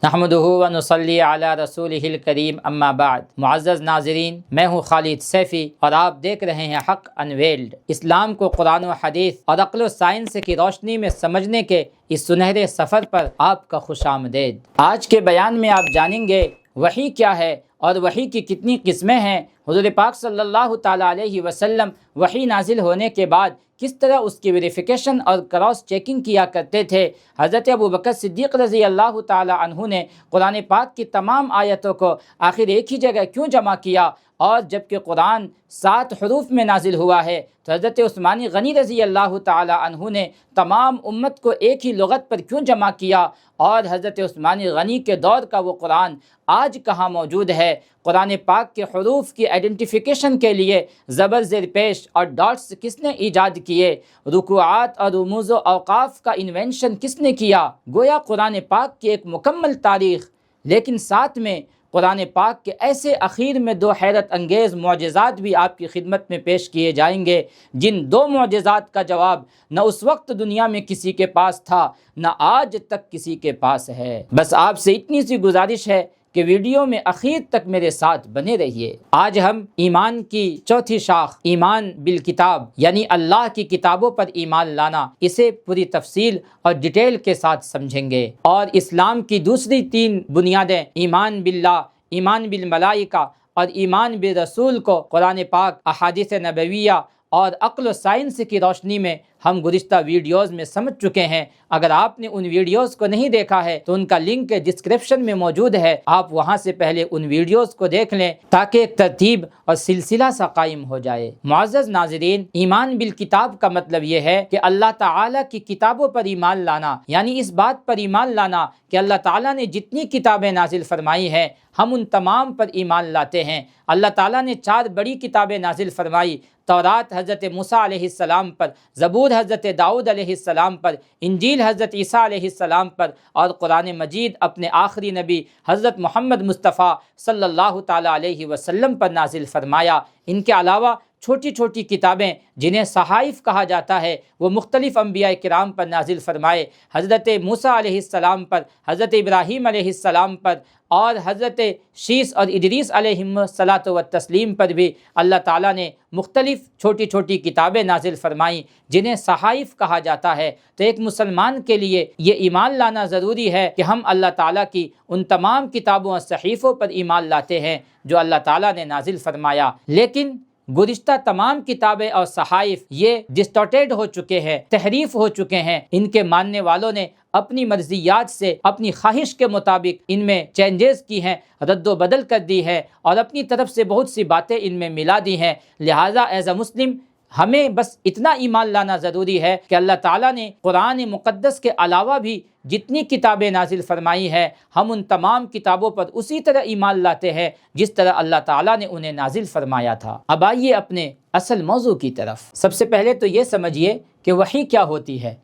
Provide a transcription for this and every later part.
نحمدہ و نصلی علی رسولہ الکریم اما بعد۔ معزز ناظرین، میں ہوں خالد سیفی اور آپ دیکھ رہے ہیں حق انویلڈ۔ اسلام کو قرآن و حدیث اور عقل و سائنس کی روشنی میں سمجھنے کے اس سنہرے سفر پر آپ کا خوش آمدید۔ آج کے بیان میں آپ جانیں گے وحی کیا ہے اور وحی کی کتنی قسمیں ہیں۔ حضور پاک صلی اللہ تعالیٰ علیہ وسلم وحی نازل ہونے کے بعد کس طرح اس کی ویریفیکیشن اور کراس چیکنگ کیا کرتے تھے۔ حضرت ابوبکر صدیق رضی اللہ تعالیٰ عنہ نے قرآن پاک کی تمام آیتوں کو آخر ایک ہی جگہ کیوں جمع کیا، اور جبکہ قرآن 7 حروف میں نازل ہوا ہے تو حضرت عثمانی غنی رضی اللہ تعالیٰ عنہ نے تمام امت کو ایک ہی لغت پر کیوں جمع کیا، اور حضرت عثمانی غنی کے دور کا وہ قرآن آج کہاں موجود ہے۔ قرآن پاک کے حروف کی آئیڈینٹیفیکیشن کے لیے زبر زیر پیش اور ڈاٹس کس نے ایجاد کیے، رکوعات اور رموز و اوقاف کا انوینشن کس نے کیا، گویا قرآن پاک کی ایک مکمل تاریخ، لیکن ساتھ میں قرآن پاک کے ایسے اخیر میں 2 حیرت انگیز معجزات بھی آپ کی خدمت میں پیش کیے جائیں گے، جن 2 معجزات کا جواب نہ اس وقت دنیا میں کسی کے پاس تھا، نہ آج تک کسی کے پاس ہے۔ بس آپ سے اتنی سی گزارش ہے کہ ویڈیو میں اخیر تک میرے ساتھ بنے رہیے۔ آج ہم ایمان کی چوتھی شاخ، ایمان بالکتاب یعنی اللہ کی کتابوں پر ایمان لانا، اسے پوری تفصیل اور ڈیٹیل کے ساتھ سمجھیں گے، اور اسلام کی دوسری 3 بنیادیں ایمان باللہ، ایمان بالملائکہ اور ایمان بالرسول کو قرآن پاک، احادیث نبویہ اور عقل و سائنس کی روشنی میں ہم گزشتہ ویڈیوز میں سمجھ چکے ہیں۔ اگر آپ نے ان ویڈیوز کو نہیں دیکھا ہے تو ان کا لنک ڈسکرپشن میں موجود ہے، آپ وہاں سے پہلے ان ویڈیوز کو دیکھ لیں تاکہ ایک ترتیب اور سلسلہ سا قائم ہو جائے۔ معزز ناظرین، ایمان بالکتاب کا مطلب یہ ہے کہ اللہ تعالیٰ کی کتابوں پر ایمان لانا، یعنی اس بات پر ایمان لانا کہ اللہ تعالیٰ نے جتنی کتابیں نازل فرمائی ہیں ہم ان تمام پر ایمان لاتے ہیں۔ اللہ تعالیٰ نے 4 بڑی کتابیں نازل فرمائی، تورات حضرت موسیٰ علیہ السلام پر، زبور حضرت داؤد علیہ السلام پر، انجیل حضرت عیسیٰ علیہ السلام پر، اور قرآن مجید اپنے آخری نبی حضرت محمد مصطفیٰ صلی اللہ تعالیٰ علیہ وسلم پر نازل فرمایا۔ ان کے علاوہ چھوٹی چھوٹی کتابیں جنہیں صحائف کہا جاتا ہے وہ مختلف انبیاء کرام پر نازل فرمائے، حضرت موسیٰ علیہ السلام پر، حضرت ابراہیم علیہ السلام پر، اور حضرت شیس اور ادریس علیہم الصلاۃ والتسلیم پر بھی اللہ تعالیٰ نے مختلف چھوٹی چھوٹی کتابیں نازل فرمائیں جنہیں صحائف کہا جاتا ہے۔ تو ایک مسلمان کے لیے یہ ایمان لانا ضروری ہے کہ ہم اللہ تعالیٰ کی ان تمام کتابوں اور صحیفوں پر ایمان لاتے ہیں جو اللہ تعالیٰ نے نازل فرمایا۔ لیکن گزشتہ تمام کتابیں اور صحائف یہ ڈسٹورٹیڈ ہو چکے ہیں، تحریف ہو چکے ہیں، ان کے ماننے والوں نے اپنی مرضیات سے، اپنی خواہش کے مطابق ان میں چینجز کی ہیں، رد و بدل کر دی ہے، اور اپنی طرف سے بہت سی باتیں ان میں ملا دی ہیں۔ لہٰذا ایز اے مسلم ہمیں بس اتنا ایمان لانا ضروری ہے کہ اللہ تعالیٰ نے قرآن مقدس کے علاوہ بھی جتنی کتابیں نازل فرمائی ہیں ہم ان تمام کتابوں پر اسی طرح ایمان لاتے ہیں جس طرح اللہ تعالیٰ نے انہیں نازل فرمایا تھا۔ اب آئیے اپنے اصل موضوع کی طرف۔ سب سے پہلے تو یہ سمجھیے کہ وحی کیا ہوتی ہے۔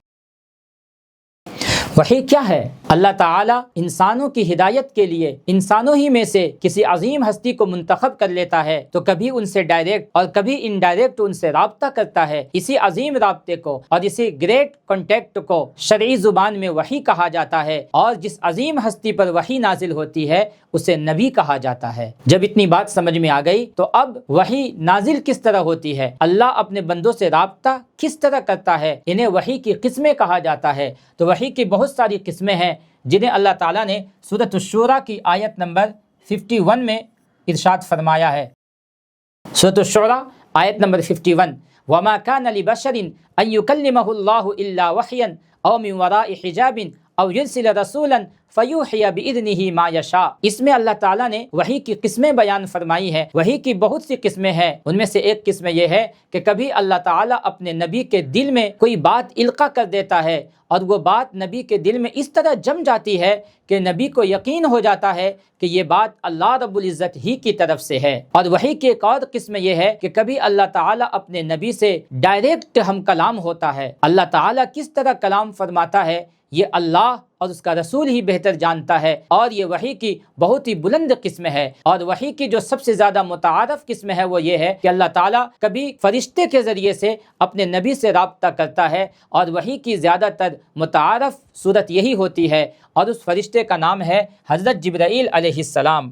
وحی کیا ہے؟ اللہ تعالیٰ انسانوں کی ہدایت کے لیے انسانوں ہی میں سے کسی عظیم ہستی کو منتخب کر لیتا ہے تو کبھی ان سے ڈائریکٹ اور کبھی انڈائریکٹ ان سے رابطہ کرتا ہے۔ اسی عظیم رابطے کو اور اسی گریٹ کانٹیکٹ کو شرعی زبان میں وحی کہا جاتا ہے، اور جس عظیم ہستی پر وحی نازل ہوتی ہے اسے نبی کہا جاتا ہے۔ جب اتنی بات سمجھ میں آ گئی تو اب وحی نازل کس طرح ہوتی ہے، اللہ اپنے بندوں سے رابطہ کس طرح کرتا ہے، انہیں وحی کی قسمیں کہا جاتا ہے۔ تو وحی کی بہت ساری قسمیں ہیں جنہیں اللہ تعالیٰ نے سورۃ الشورى کی آیت نمبر 51 میں ارشاد فرمایا ہے۔ سورۃ الشورى آیت نمبر 51، وَمَا كَانَ لِبَشَرٍ أَن يُكَلِّمَهُ اللَّهُ إِلَّا وَحْيًا أَوْ مِن وَرَاءِ حِجَابٍ أَوْ يُرْسِلَ رَسُولًا فَيُوحِيَ بِإِذْنِهِ مَا يَشَاءُ۔ اس میں اللہ تعالیٰ نے وحی کی قسمیں بیان فرمائی ہیں۔ وحی کی بہت سی قسمیں ہیں، ان میں سے ایک قسم یہ ہے کہ کبھی اللہ تعالیٰ اپنے نبی کے دل میں کوئی بات القاء کر دیتا ہے، اور وہ بات نبی کے دل میں اس طرح جم جاتی ہے کہ نبی کو یقین ہو جاتا ہے کہ یہ بات اللہ رب العزت ہی کی طرف سے ہے۔ اور وحی کی ایک اور قسم یہ ہے کہ کبھی اللہ تعالیٰ اپنے نبی سے ڈائریکٹ ہم کلام ہوتا ہے۔ اللہ تعالیٰ کس طرح کلام فرماتا ہے یہ اللہ اور اس کا رسول ہی بہتر جانتا ہے، اور یہ وحی کی بہت ہی بلند قسم ہے، اور وحی کی جو سب سے زیادہ متعارف قسم ہے وہ یہ ہے کہ اللہ تعالیٰ کبھی فرشتے کے ذریعے سے اپنے نبی سے رابطہ کرتا ہے، اور وحی کی زیادہ تر متعارف صورت یہی ہوتی ہے، اور اس فرشتے کا نام ہے حضرت جبرائیل علیہ السلام۔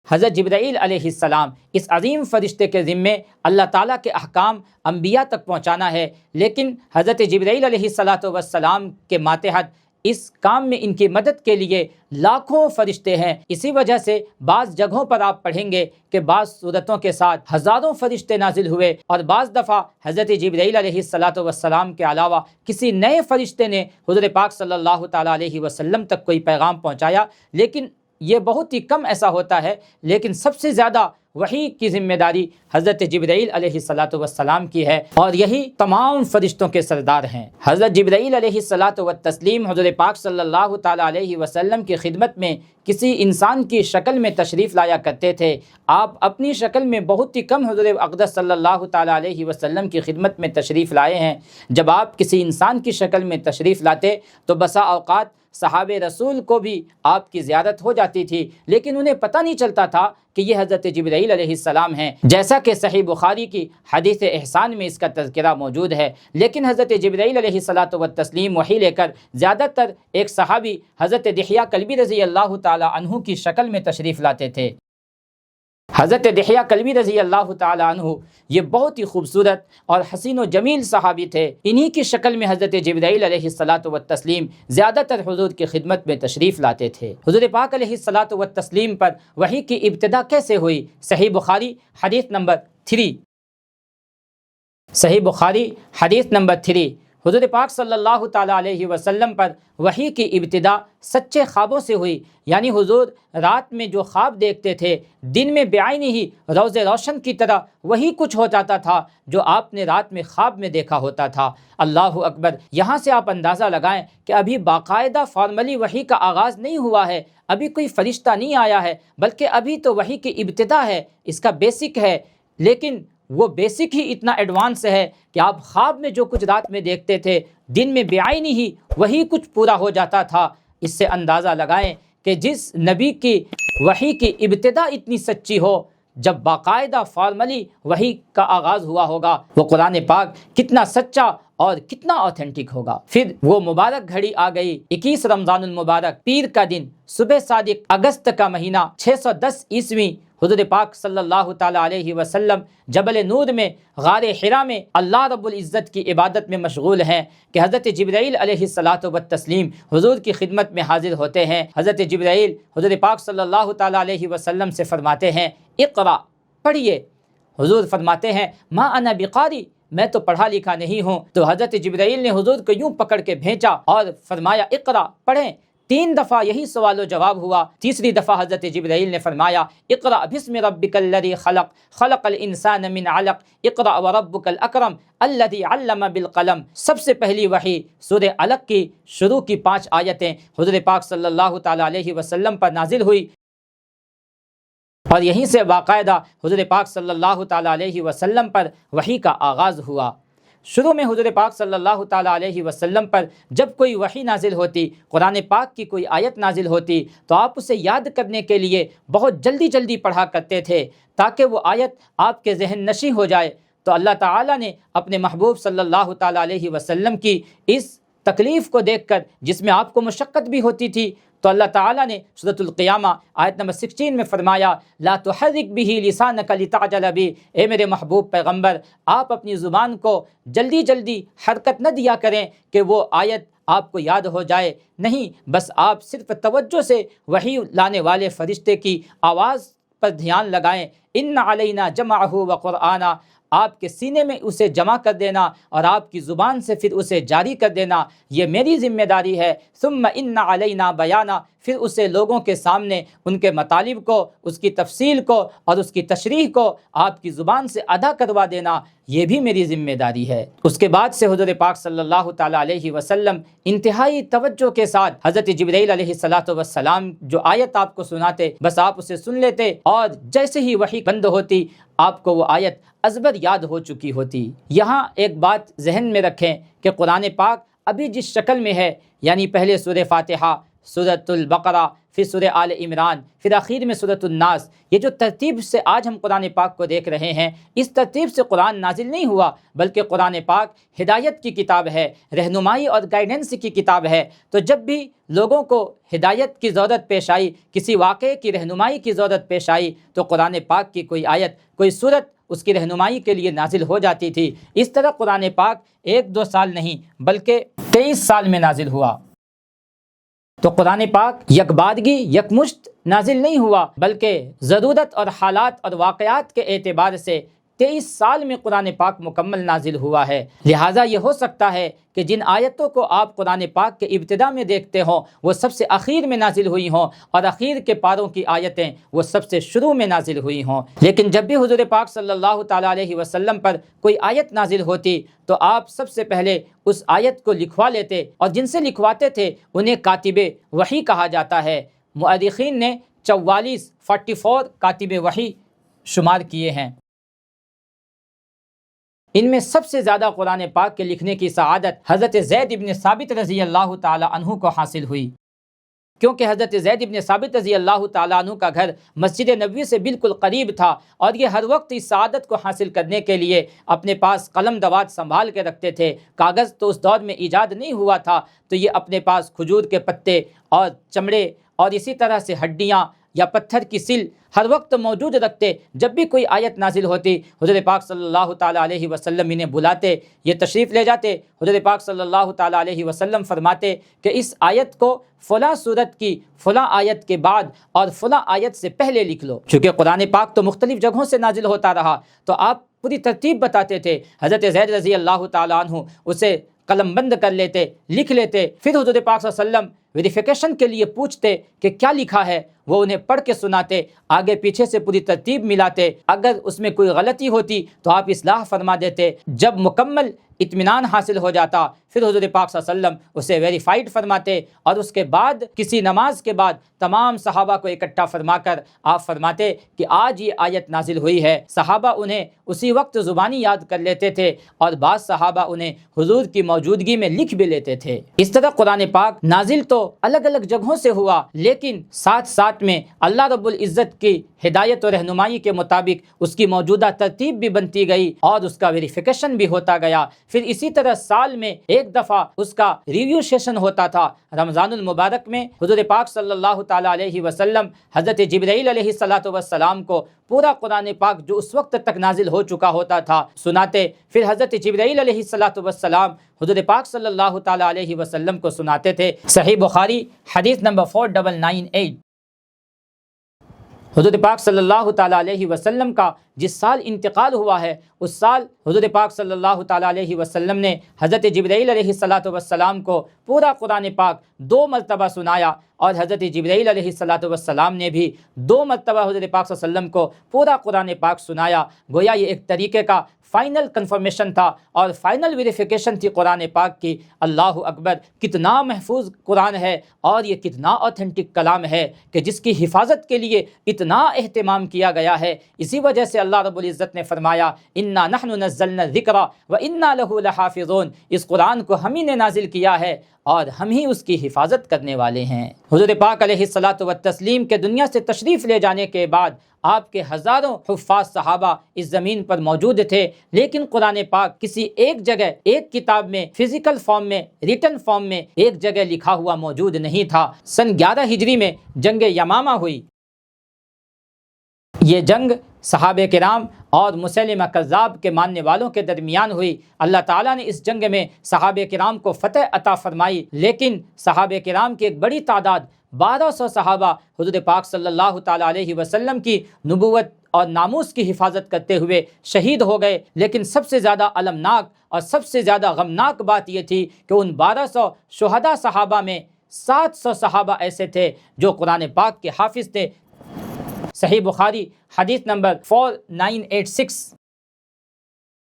حضرت جبرائیل علیہ السلام اس عظیم فرشتے کے ذمے اللہ تعالیٰ کے احکام انبیاء تک پہنچانا ہے، لیکن حضرت جبرائیل علیہ السلام کے ماتحت اس کام میں ان کی مدد کے لیے لاکھوں فرشتے ہیں۔ اسی وجہ سے بعض جگہوں پر آپ پڑھیں گے کہ بعض صورتوں کے ساتھ ہزاروں فرشتے نازل ہوئے، اور بعض دفعہ حضرت جبرائیل علیہ السلام کے علاوہ کسی نئے فرشتے نے حضور پاک صلی اللہ تعالیٰ علیہ وسلم تک کوئی پیغام پہنچایا، لیکن یہ بہت ہی کم ایسا ہوتا ہے۔ لیکن سب سے زیادہ وحی کی ذمہ داری حضرت جبرائیل علیہ السلام کی ہے، اور یہی تمام فرشتوں کے سردار ہیں۔ حضرت جبرائیل علیہ السلام حضور پاک صلی اللہ تعالیٰ علیہ وسلم کی خدمت میں کسی انسان کی شکل میں تشریف لایا کرتے تھے۔ آپ اپنی شکل میں بہت ہی کم حضور اقدس صلی اللہ تعالیٰ علیہ وسلم کی خدمت میں تشریف لائے ہیں۔ جب آپ کسی انسان کی شکل میں تشریف لاتے تو بسا اوقات صحابہ رسول کو بھی آپ کی زیارت ہو جاتی تھی، لیکن انہیں پتہ نہیں چلتا تھا کہ یہ حضرت جبرائیل علیہ السلام ہیں، جیسا کہ صحیح بخاری کی حدیث احسان میں اس کا تذکرہ موجود ہے۔ لیکن حضرت جبرائیل علیہ السلام وحی لے کر زیادہ تر ایک صحابی حضرت دحیہ کلبی رضی اللہ تعالی عنہ کی شکل میں تشریف لاتے تھے۔ حضرت دحیہ کلبی رضی اللہ تعالیٰ عنہ یہ بہت ہی خوبصورت اور حسین و جمیل صحابی تھے۔ انہی کی شکل میں حضرت جبرائیل علیہ السلام زیادہ تر حضور کی خدمت میں تشریف لاتے تھے۔ حضور پاک علیہ السلام پر وحی کی ابتدا کیسے ہوئی؟ صحیح بخاری حدیث نمبر 3۔ صحیح بخاری حدیث نمبر 3، حضور پاک صلی اللہ تعالیٰ علیہ وسلم پر وحی کی ابتدا سچے خوابوں سے ہوئی، یعنی حضور رات میں جو خواب دیکھتے تھے، دن میں بعینی ہی روز روشن کی طرح وہی کچھ ہو جاتا تھا جو آپ نے رات میں خواب میں دیکھا ہوتا تھا۔ اللہ اکبر! یہاں سے آپ اندازہ لگائیں کہ ابھی باقاعدہ فارملی وحی کا آغاز نہیں ہوا ہے، ابھی کوئی فرشتہ نہیں آیا ہے، بلکہ ابھی تو وحی کی ابتدا ہے، اس کا بیسک ہے، لیکن وہ بیسک ہی اتنا ایڈوانس ہے کہ آپ خواب میں جو کچھ رات میں دیکھتے تھے، دن میں بعینی ہی وہی کچھ پورا ہو جاتا تھا۔ اس سے اندازہ لگائیں کہ جس نبی کی وحی کی ابتدا اتنی سچی ہو، جب باقاعدہ فارملی وحی کا آغاز ہوا ہوگا، وہ قرآن پاک کتنا سچا اور کتنا آتھینٹک ہوگا۔ پھر وہ مبارک گھڑی آ گئی، 21 رمضان المبارک، پیر کا دن، صبح صادق، اگست کا مہینہ، 610 عیسوی۔ حضور پاک صلی اللہ تعالیٰ علیہ وسلم جبل نور میں، غار حرا میں اللہ رب العزت کی عبادت میں مشغول ہیں کہ حضرت جبرائیل علیہ السلام حضور کی خدمت میں حاضر ہوتے ہیں۔ حضرت جبرائیل حضور پاک صلی اللہ تعالیٰ علیہ وسلم سے فرماتے ہیں، اقرا، پڑھیے۔ حضور فرماتے ہیں، ما انا بقاری، میں تو پڑھا لکھا نہیں ہوں۔ تو حضرت جبرائیل نے حضور کو یوں پکڑ کے بھیجا اور فرمایا، اقرا، پڑھیں۔ 3 دفعہ یہی سوال و جواب ہوا۔ تیسری دفعہ حضرت جبرائیل نے فرمایا، اقرأ بسم ربک الذی خلق، خلق الانسان من علق، اقرأ وربک الاکرم الذی علم بالقلم۔ سب سے پہلی وحی سورہ علق کی شروع کی 5 آیتیں حضور پاک صلی اللہ تعالیٰ علیہ وسلم پر نازل ہوئی، اور یہیں سے باقاعدہ حضور پاک صلی اللہ تعالیٰ علیہ وسلم پر وحی کا آغاز ہوا۔ شروع میں حضور پاک صلی اللہ تعالیٰ علیہ وسلم پر جب کوئی وحی نازل ہوتی، قرآن پاک کی کوئی آیت نازل ہوتی، تو آپ اسے یاد کرنے کے لیے بہت جلدی جلدی پڑھا کرتے تھے تاکہ وہ آیت آپ کے ذہن نشیں ہو جائے۔ تو اللہ تعالیٰ نے اپنے محبوب صلی اللہ تعالیٰ علیہ وسلم کی اس تکلیف کو دیکھ کر، جس میں آپ کو مشقت بھی ہوتی تھی، تو اللہ تعالیٰ نے سورۃ القیامہ آیت نمبر 16 میں فرمایا، لا تحرک بہ لسانک لتعجل بہ، اے میرے محبوب پیغمبر، آپ اپنی زبان کو جلدی جلدی حرکت نہ دیا کریں کہ وہ آیت آپ کو یاد ہو جائے، نہیں، بس آپ صرف توجہ سے وحی لانے والے فرشتے کی آواز پر دھیان لگائیں۔ ان علینا جمعہ وقرآنہ، آپ کے سینے میں اسے جمع کر دینا اور آپ کی زبان سے پھر اسے جاری کر دینا، یہ میری ذمہ داری ہے۔ ثم ان علینا بیانہ، پھر اسے لوگوں کے سامنے ان کے مطالب کو، اس کی تفصیل کو اور اس کی تشریح کو آپ کی زبان سے ادا کروا دینا، یہ بھی میری ذمہ داری ہے۔ اس کے بعد سے حضور پاک صلی اللہ تعالیٰ علیہ وسلم انتہائی توجہ کے ساتھ حضرت جبرائیل علیہ السلام جو آیت آپ کو سناتے، بس آپ اسے سن لیتے اور جیسے ہی وحی بند ہوتی آپ کو وہ آیت ازبر یاد ہو چکی ہوتی۔ یہاں ایک بات ذہن میں رکھیں کہ قرآن پاک ابھی جس شکل میں ہے، یعنی پہلے سورہ فاتحہ، سورۃ البقرہ، پھر سورہ آل عمران، پھر آخر میں سورۃ الناس، یہ جو ترتیب سے آج ہم قرآن پاک کو دیکھ رہے ہیں، اس ترتیب سے قرآن نازل نہیں ہوا، بلکہ قرآن پاک ہدایت کی کتاب ہے، رہنمائی اور گائیڈنس کی کتاب ہے۔ تو جب بھی لوگوں کو ہدایت کی ضرورت پیش آئی، کسی واقعے کی رہنمائی کی ضرورت پیش آئی، تو قرآن پاک کی کوئی آیت، کوئی سورت اس کی رہنمائی کے لیے نازل ہو جاتی تھی۔ اس طرح قرآن پاک 1-2 سال نہیں بلکہ 23 سال میں نازل ہوا۔ تو قرآن پاک یک بارگی یکمشت نازل نہیں ہوا، بلکہ ضرورت اور حالات اور واقعات کے اعتبار سے 23 سال میں قرآن پاک مکمل نازل ہوا ہے۔ لہٰذا یہ ہو سکتا ہے کہ جن آیتوں کو آپ قرآن پاک کے ابتدا میں دیکھتے ہوں وہ سب سے اخیر میں نازل ہوئی ہوں، اور اخیر کے پاروں کی آیتیں وہ سب سے شروع میں نازل ہوئی ہوں۔ لیکن جب بھی حضور پاک صلی اللہ تعالیٰ علیہ وسلم پر کوئی آیت نازل ہوتی تو آپ سب سے پہلے اس آیت کو لکھوا لیتے، اور جن سے لکھواتے تھے انہیں کاتب وحی کہا جاتا ہے۔ مؤرخین نے 44 کاتب وحی شمار کیے ہیں۔ ان میں سب سے زیادہ قرآن پاک کے لکھنے کی سعادت حضرت زید بن ثابت رضی اللہ تعالی عنہ کو حاصل ہوئی، کیونکہ حضرت زید بن ثابت رضی اللہ تعالیٰ عنہ کا گھر مسجد نبوی سے بالکل قریب تھا، اور یہ ہر وقت اس سعادت کو حاصل کرنے کے لیے اپنے پاس قلم دوات سنبھال کے رکھتے تھے۔ کاغذ تو اس دور میں ایجاد نہیں ہوا تھا، تو یہ اپنے پاس کھجور کے پتے اور چمڑے اور اسی طرح سے ہڈیاں یا پتھر کی سل ہر وقت موجود رکھتے۔ جب بھی کوئی آیت نازل ہوتی حضور پاک صلی اللہ تعالیٰ علیہ وسلم انہیں بلاتے، یہ تشریف لے جاتے۔ حضور پاک صلی اللہ تعالیٰ علیہ وسلم فرماتے کہ اس آیت کو فلاں سورت کی فلاں آیت کے بعد اور فلاں آیت سے پہلے لکھ لو۔ چونکہ قرآن پاک تو مختلف جگہوں سے نازل ہوتا رہا، تو آپ پوری ترتیب بتاتے تھے۔ حضرت زید رضی اللہ تعالیٰ عنہ اسے قلم بند کر لیتے، لکھ لیتے، پھر حضور پاک صلی اللہ علیہ وسلم ویریفیکیشن کے لیے پوچھتے کہ کیا لکھا ہے، وہ انہیں پڑھ کے سناتے، آگے پیچھے سے پوری ترتیب ملاتے، اگر اس میں کوئی غلطی ہوتی تو آپ اصلاح فرما دیتے۔ جب مکمل اطمینان حاصل ہو جاتا پھر حضور پاک صلی اللہ علیہ وسلم اسے ویریفائڈ فرماتے، اور اس کے بعد کسی نماز کے بعد تمام صحابہ کو اکٹھا فرما کر آپ فرماتے کہ آج یہ آیت نازل ہوئی ہے۔ صحابہ انہیں اسی وقت زبانی یاد کر لیتے تھے، اور بعض صحابہ انہیں حضور کی موجودگی میں لکھ بھی لیتے تھے۔ اس طرح قرآن پاک نازل تو الگ الگ جگہوں سے ہوا، لیکن ساتھ ساتھ میں اللہ رب العزت کی ہدایت و رہنمائی کے مطابق اس کی موجودہ ترتیب بھی بنتی گئی اور اس کا ویریفیکیشن بھی ہوتا گیا۔ پھر اسی طرح سال میں ایک دفعہ اس کا ریویو سیشن ہوتا تھا۔ رمضان المبارک میں حضور پاک صلی اللہ تعالیٰ علیہ وسلم حضرت جبرائیل علیہ السلام کو پورا قرآن پاک جو اس وقت تک نازل ہو چکا ہوتا تھا سناتے، پھر حضرت جبرائیل علیہ السلام حضور پاک صلی اللہ تعالیٰ علیہ وسلم کو سناتے تھے۔ صحیح بخاری حدیث نمبر 4998۔ حضور پاک صلی اللہ تعالیٰ علیہ وسلم کا جس سال انتقال ہوا ہے، اس سال حضور پاک صلی اللہ تعالیٰ علیہ وسلم نے حضرت جبرائیل علیہ السلام کو پورا قرآن پاک 2 مرتبہ سنایا، اور حضرت جبرائیل علیہ السلام نے بھی 2 مرتبہ حضور پاک صلی اللہ علیہ وسلم کو پورا قرآن پاک سنایا۔ گویا یہ ایک طریقے کا فائنل کنفرمیشن تھا اور فائنل ویریفیکیشن تھی قرآن پاک کی۔ اللہ اکبر، کتنا محفوظ قرآن ہے اور یہ کتنا اوتھینٹک کلام ہے کہ جس کی حفاظت کے لیے اتنا اہتمام کیا گیا ہے۔ اسی وجہ سے اللہ رب العزت نے فرمایا انا نحن نزلنا الذکر وانا لہ لحافظون، اس قرآن کو ہم ہی نے نازل کیا ہے اور ہم ہی اس کی حفاظت کرنے والے ہیں۔ حضور پاک علیہ الصلاۃ والتسلیم کے دنیا سے تشریف لے جانے کے بعد آپ کے ہزاروں حفاظ صحابہ اس زمین پر موجود تھے، لیکن قرآن پاک کسی ایک جگہ، ایک کتاب میں، فزیکل فارم میں، ریٹن فارم میں ایک جگہ لکھا ہوا موجود نہیں تھا۔ سن 11 ہجری میں جنگ یمامہ ہوئی۔ یہ جنگ صحابہ کرام اور مسیلمہ کذاب کے ماننے والوں کے درمیان ہوئی۔ اللہ تعالیٰ نے اس جنگ میں صحابہ کرام کو فتح عطا فرمائی، لیکن صحابہ کرام کی ایک بڑی تعداد 1200 صحابہ حضور پاک صلی اللہ تعالیٰ علیہ وسلم کی نبوت اور ناموس کی حفاظت کرتے ہوئے شہید ہو گئے۔ لیکن سب سے زیادہ المناک اور سب سے زیادہ غمناک بات یہ تھی کہ ان 1200 شہداء صحابہ میں 700 صحابہ ایسے تھے جو قرآن پاک کے حافظ تھے۔ صحیح بخاری حدیث نمبر 4986۔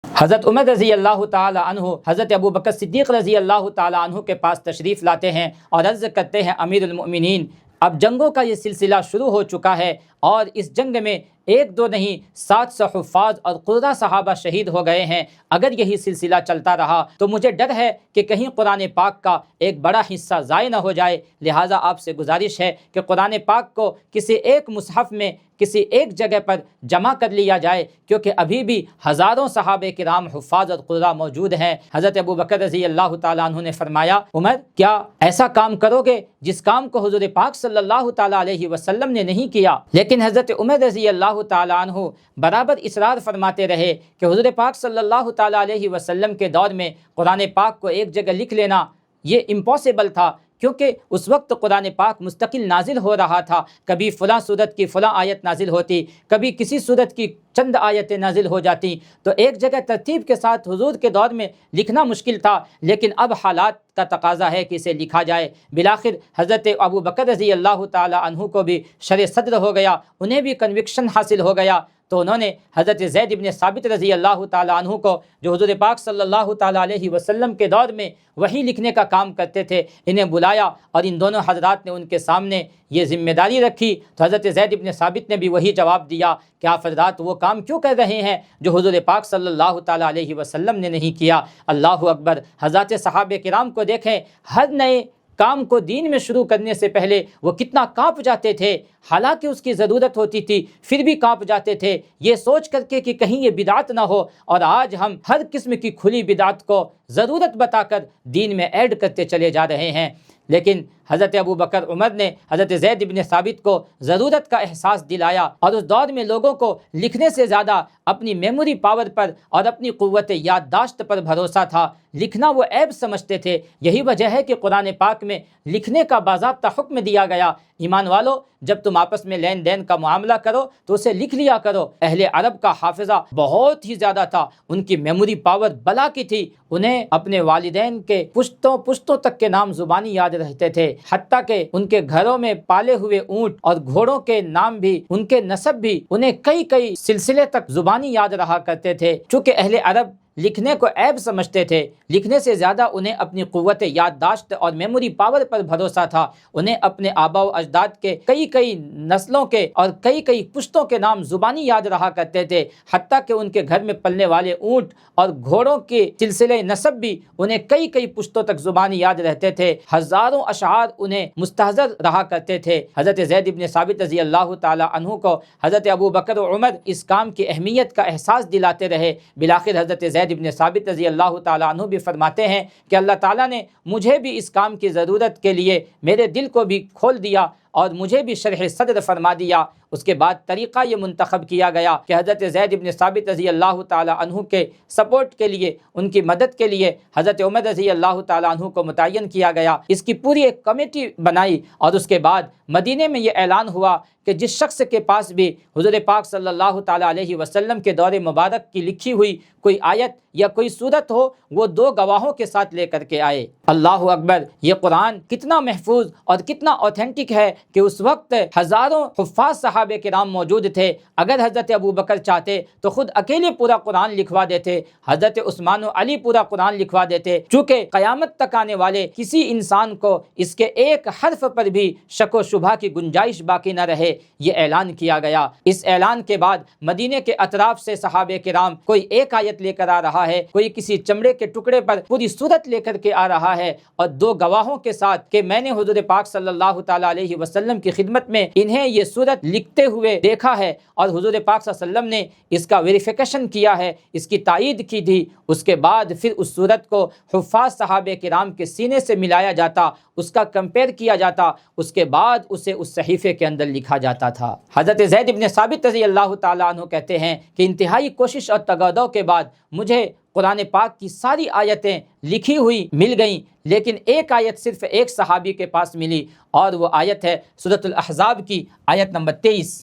حضرت عمر رضی اللہ تعالی عنہ حضرت ابو بکر صدیق رضی اللہ تعالی عنہ کے پاس تشریف لاتے ہیں اور عرض کرتے ہیں، امیر المؤمنین، اب جنگوں کا یہ سلسلہ شروع ہو چکا ہے اور اس جنگ میں 1-2 نہیں 700 حفاظ اور قرہ صحابہ شہید ہو گئے ہیں۔ اگر یہی سلسلہ چلتا رہا تو مجھے ڈر ہے کہ کہیں قرآن پاک کا ایک بڑا حصہ ضائع نہ ہو جائے، لہٰذا آپ سے گزارش ہے کہ قرآن پاک کو کسی ایک مصحف میں کسی ایک جگہ پر جمع کر لیا جائے، کیونکہ ابھی بھی ہزاروں صحابہ کرام حفاظ اور قرہ موجود ہیں۔ حضرت ابو بکر رضی اللہ تعالیٰ عنہ نے فرمایا، عمر کیا ایسا کام کرو گے جس کام کو حضور پاک صلی اللہ تعالیٰ علیہ وسلم نے نہیں کیا؟ لیکن حضرت عمر رضی اللہ تعالیٰ عنہ برابر اصرار فرماتے رہے کہ حضور پاک صلی اللہ تعالیٰ علیہ وسلم کے دور میں قرآن پاک کو ایک جگہ لکھ لینا یہ امپاسبل تھا، کیونکہ اس وقت قرآن پاک مستقل نازل ہو رہا تھا۔ کبھی فلاں صورت کی فلاں آیت نازل ہوتی، کبھی کسی صورت کی چند آیتیں نازل ہو جاتی، تو ایک جگہ ترتیب کے ساتھ حضور کے دور میں لکھنا مشکل تھا، لیکن اب حالات کا تقاضا ہے کہ اسے لکھا جائے۔ بالآخر حضرت ابو بکر رضی اللہ تعالی عنہ کو بھی شرع صدر ہو گیا، انہیں بھی کنوکشن حاصل ہو گیا، تو انہوں نے حضرت زید بن ثابت رضی اللہ تعالیٰ عنہ کو، جو حضور پاک صلی اللہ تعالیٰ علیہ وسلم کے دور میں وحی لکھنے کا کام کرتے تھے، انہیں بلایا اور ان دونوں حضرات نے ان کے سامنے یہ ذمہ داری رکھی۔ تو حضرت زید بن ثابت نے بھی وہی جواب دیا کہ آپ حضرات وہ کام کیوں کر رہے ہیں جو حضور پاک صلی اللہ تعالیٰ علیہ وسلم نے نہیں کیا۔ اللہ اکبر! حضرات صحابہ کرام کو دیکھیں، ہر نئے کام کو دین میں شروع کرنے سے پہلے وہ کتنا کانپ جاتے تھے، حالانکہ اس کی ضرورت ہوتی تھی پھر بھی کانپ جاتے تھے، یہ سوچ کر کے کہ کہیں یہ بدعت نہ ہو۔ اور آج ہم ہر قسم کی کھلی بدعت کو ضرورت بتا کر دین میں ایڈ کرتے چلے جا رہے ہیں، لیکن حضرت ابو بکر عمر نے حضرت زید بن ثابت کو ضرورت کا احساس دلایا، اور اس دور میں لوگوں کو لکھنے سے زیادہ اپنی میموری پاور پر اور اپنی قوت یادداشت پر بھروسہ تھا، لکھنا وہ عیب سمجھتے تھے۔ یہی وجہ ہے کہ قرآن پاک میں لکھنے کا باضابطہ حکم دیا گیا۔ ایمان والو، جب تم آپس میں لین دین کا معاملہ کرو تو اسے لکھ لیا کرو۔ اہل عرب کا حافظہ بہت ہی زیادہ تھا، ان کی میموری پاور بلا کی تھی، انہیں اپنے والدین کے پشتوں تک کے نام زبانی یاد رہتے تھے، حتیٰ کہ ان کے گھروں میں پالے ہوئے اونٹ اور گھوڑوں کے نام بھی، ان کے نسب بھی انہیں کئی سلسلے تک زبانی یاد رہا کرتے تھے۔ چونکہ اہل عرب لکھنے کو عیب سمجھتے تھے، لکھنے سے زیادہ انہیں اپنی قوت یادداشت اور میموری پاور پر بھروسہ تھا، انہیں اپنے آبا و اجداد کے کئی نسلوں کے اور کئی پشتوں کے نام زبانی یاد رہا کرتے تھے، حتیٰ کہ ان کے گھر میں پلنے والے اونٹ اور گھوڑوں کے سلسلے نسب بھی انہیں کئی پشتوں تک زبانی یاد رہتے تھے، ہزاروں اشعار انہیں مستحضر رہا کرتے تھے۔ حضرت زید بن ثابت رضی اللہ تعالی عنہ کو حضرت ابو بکر و عمر اس کام کی اہمیت کا احساس دلاتے رہے۔ بالآخر حضرت زید بن ثابت رضی اللہ تعالیٰ عنہ بھی فرماتے ہیں کہ اللہ تعالیٰ نے مجھے بھی اس کام کی ضرورت کے لیے میرے دل کو بھی کھول دیا اور مجھے بھی شرح صدر فرما دیا۔ اس کے بعد طریقہ یہ منتخب کیا گیا کہ حضرت زید بن ثابت رضی اللہ تعالیٰ عنہ کے سپورٹ کے لیے، ان کی مدد کے لیے حضرت عمر رضی اللہ تعالیٰ عنہ کو متعین کیا گیا۔ اس کی پوری ایک کمیٹی بنائی اور اس کے بعد مدینے میں یہ اعلان ہوا کہ جس شخص کے پاس بھی حضور پاک صلی اللہ تعالیٰ علیہ وسلم کے دور مبارک کی لکھی ہوئی کوئی آیت یا کوئی صورت ہو، وہ 2 گواہوں کے ساتھ لے کر کے آئے۔ اللہ اکبر! یہ قرآن کتنا محفوظ اور کتنا اوتھینٹک ہے کہ اس وقت ہزاروں حفاظ صحابہ کرام موجود تھے۔ اگر حضرت ابو بکر چاہتے تو خود اکیلے پورا قرآن لکھوا دیتے، حضرت عثمان و علی پورا قرآن لکھوا دیتے، چونکہ قیامت تک آنے والے کسی انسان کو اس کے ایک حرف پر بھی شک و شبہ کی گنجائش باقی نہ رہے، یہ اعلان کیا گیا۔ اس اعلان کے بعد مدینے کے اطراف سے صحابہ کرام، کوئی ایک آیت لے کر آ رہا ہے، کوئی کسی چمڑے کے ٹکڑے پر پوری سورت لے کر کے آ رہا ہے، اور 2 گواہوں کے ساتھ کہ میں نے حضور پاک صلی اللہ تعالیٰ علیہ وسلم کی خدمت میں انہیں یہ سورت لکھتے ہوئے دیکھا ہے، اور حضور پاک صلی اللہ علیہ وسلم نے اس کا ویریفیکیشن کیا ہے، اس کی تائید کی تھی۔ اس کے بعد پھر اس سورت کو حفاظ صحابہ کرام کے سینے سے ملایا جاتا، اس کا کمپیئر کیا جاتا، اس کے بعد اسے اس صحیفے کے اندر لکھا جاتا تھا۔ حضرت زید بن ثابت رضی اللہ تعالیٰ عنہ کہتے ہیں کہ انتہائی کوشش اور تگادو کے بعد مجھے قرآن پاک کی ساری آیتیں لکھی ہوئی مل گئیں، لیکن ایک آیت صرف ایک صحابی کے پاس ملی، اور وہ آیت ہے سورۃ الاحزاب کی آیت نمبر 23۔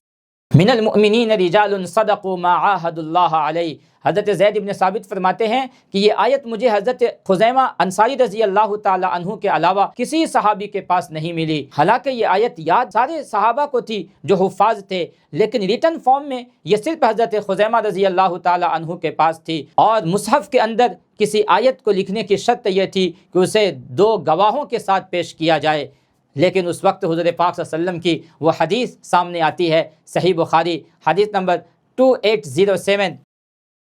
من المؤمنین رجال صدقوا ما عاهدوا اللہ علیہ۔ حضرت زید بن ثابت فرماتے ہیں کہ یہ آیت مجھے حضرت خزیمہ انصاری رضی اللہ تعالی عنہ کے علاوہ کسی صحابی کے پاس نہیں ملی۔ حالانکہ یہ آیت یاد سارے صحابہ کو تھی جو حفاظ تھے، لیکن ریٹن فارم میں یہ صرف حضرت خزیمہ رضی اللہ تعالی عنہ کے پاس تھی، اور مصحف کے اندر کسی آیت کو لکھنے کی شرط یہ تھی کہ اسے 2 گواہوں کے ساتھ پیش کیا جائے۔ لیکن اس وقت حضور پاک صلی اللہ علیہ وسلم کی وہ حدیث سامنے آتی ہے، صحیح بخاری حدیث نمبر 2807۔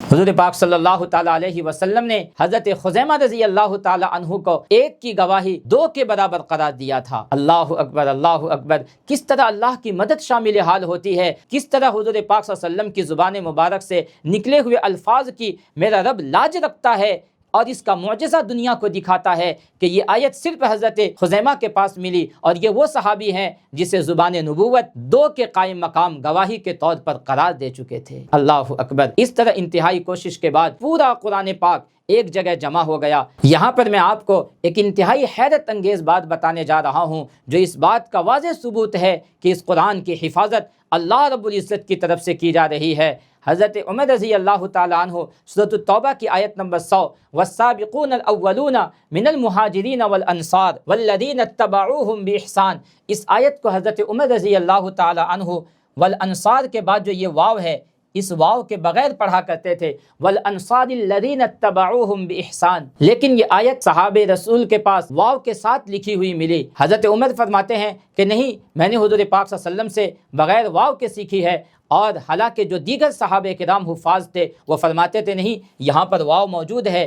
حضور پاک صلی اللہ تعالیٰ علیہ وسلم نے حضرت خزیمہ رضی اللہ تعالیٰ عنہ کو 1 کی گواہی 2 کے برابر قرار دیا تھا۔ اللہ اکبر، اللہ اکبر! کس طرح اللہ کی مدد شامل حال ہوتی ہے، کس طرح حضور پاک صلی اللہ علیہ وسلم کی زبان مبارک سے نکلے ہوئے الفاظ کی میرا رب لاج رکھتا ہے، اور اس کا معجزہ دنیا کو دکھاتا ہے کہ یہ آیت صرف حضرت خزیمہ کے پاس ملی، اور یہ وہ صحابی ہیں جسے زبان نبوت 2 کے قائم مقام گواہی کے طور پر قرار دے چکے تھے۔ اللہ اکبر! اس طرح انتہائی کوشش کے بعد پورا قرآن پاک ایک جگہ جمع ہو گیا۔ یہاں پر میں آپ کو ایک انتہائی حیرت انگیز بات بتانے جا رہا ہوں، جو اس بات کا واضح ثبوت ہے کہ اس قرآن کی حفاظت اللہ رب العزت کی طرف سے کی جا رہی ہے۔ حضرت عمر رضی اللہ تعالیٰ عنہ سورۃ التوبہ کی آیت نمبر 100، والسابقون الاولون من المہاجرین والانصار والذین اتبعوہم باحسان، اس آیت کو حضرت عمر رضی اللہ تعالیٰ عنہ والانصار کے بعد جو یہ واو ہے، اس واو کے بغیر پڑھا کرتے تھے، والانصار الذین اتبعوہم باحسان، لیکن یہ آیت صحابہ رسول کے پاس واو کے ساتھ لکھی ہوئی ملی۔ حضرت عمر فرماتے ہیں کہ نہیں، میں نے حضور پاک صلی اللہ علیہ وسلم سے بغیر واو کے سیکھی ہے، اور حالانکہ جو دیگر صحابہ کرام حفاظ تھے وہ فرماتے تھے نہیں، یہاں پر واو موجود ہے۔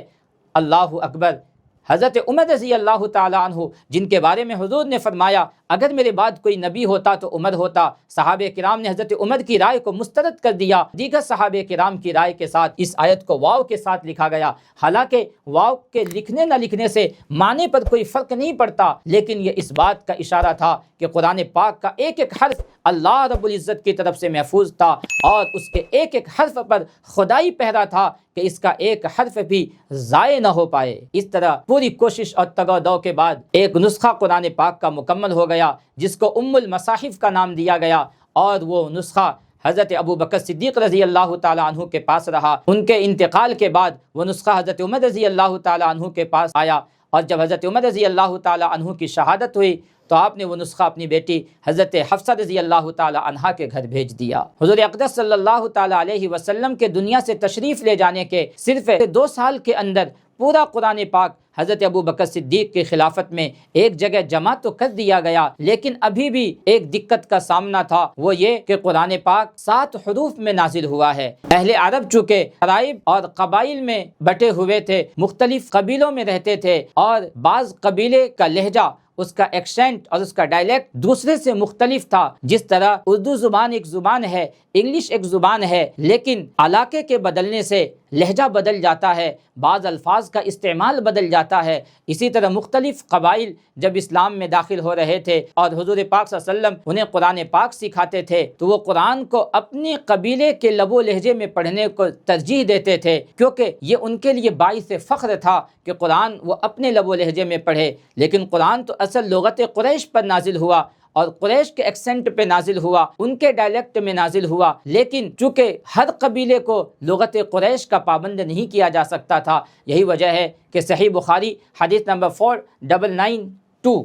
اللہ اکبر! حضرت عمر رضی اللہ تعالیٰ عنہ جن کے بارے میں حضور نے فرمایا اگر میرے بعد کوئی نبی ہوتا تو عمر ہوتا، صحابہ کرام نے حضرت عمر کی رائے کو مسترد کر دیا، دیگر صحابہ کرام کی رائے کے ساتھ اس آیت کو واو کے ساتھ لکھا گیا۔ حالانکہ واو کے لکھنے نہ لکھنے سے معنی پر کوئی فرق نہیں پڑتا، لیکن یہ اس بات کا اشارہ تھا کہ قرآن پاک کا ایک ایک حرف اللہ رب العزت کی طرف سے محفوظ تھا، اور اس کے ایک ایک حرف پر خدائی پہرا تھا کہ اس کا ایک حرف بھی ضائع نہ ہو پائے۔ اس طرح پوری کوشش اور تگ و دو کے بعد ایک نسخہ قرآن پاک کا مکمل ہو گیا، جس کو ام المصاحف کا نام دیا گیا، اور وہ نسخہ حضرت ابو بکر صدیق رضی اللہ تعالیٰ عنہ کے پاس رہا۔ ان کے انتقال کے بعد وہ نسخہ حضرت عمر رضی اللہ تعالیٰ عنہ کے پاس آیا، اور جب حضرت عمر رضی اللہ تعالیٰ عنہ کی شہادت ہوئی تو آپ نے وہ نسخہ اپنی بیٹی حضرت حفصہ رضی اللہ تعالیٰ عنہا کے گھر بھیج دیا۔ حضور اقدس صلی اللہ تعالیٰ علیہ وسلم کے دنیا سے تشریف لے جانے کے صرف 2 سال کے اندر پورا قرآن پاک حضرت ابو بکر صدیق کی خلافت میں ایک جگہ جمع تو کر دیا گیا، لیکن ابھی بھی ایک دقت کا سامنا تھا، وہ یہ کہ قرآن پاک 7 حروف میں نازل ہوا ہے۔ اہل عرب چونکہ قرائب اور قبائل میں بٹے ہوئے تھے، مختلف قبیلوں میں رہتے تھے، اور بعض قبیلے کا لہجہ، اس کا ایکسنٹ اور اس کا ڈائلیکٹ دوسرے سے مختلف تھا۔ جس طرح اردو زبان ایک زبان ہے، انگلش ایک زبان ہے، لیکن علاقے کے بدلنے سے لہجہ بدل جاتا ہے، بعض الفاظ کا استعمال بدل جاتا ہے۔ اسی طرح مختلف قبائل جب اسلام میں داخل ہو رہے تھے اور حضور پاک صلی اللہ علیہ وسلم انہیں قرآن پاک سکھاتے تھے، تو وہ قرآن کو اپنے قبیلے کے لب و لہجے میں پڑھنے کو ترجیح دیتے تھے، کیونکہ یہ ان کے لیے باعث فخر تھا کہ قرآن وہ اپنے لب و لہجے میں پڑھے۔ لیکن قرآن تو اصل لغت قریش پر نازل ہوا، اور قریش کے ایکسنٹ پہ نازل ہوا، ان کے ڈائلیکٹ میں نازل ہوا، لیکن چونکہ ہر قبیلے کو لغت قریش کا پابند نہیں کیا جا سکتا تھا۔ یہی وجہ ہے کہ صحیح بخاری حدیث نمبر 4992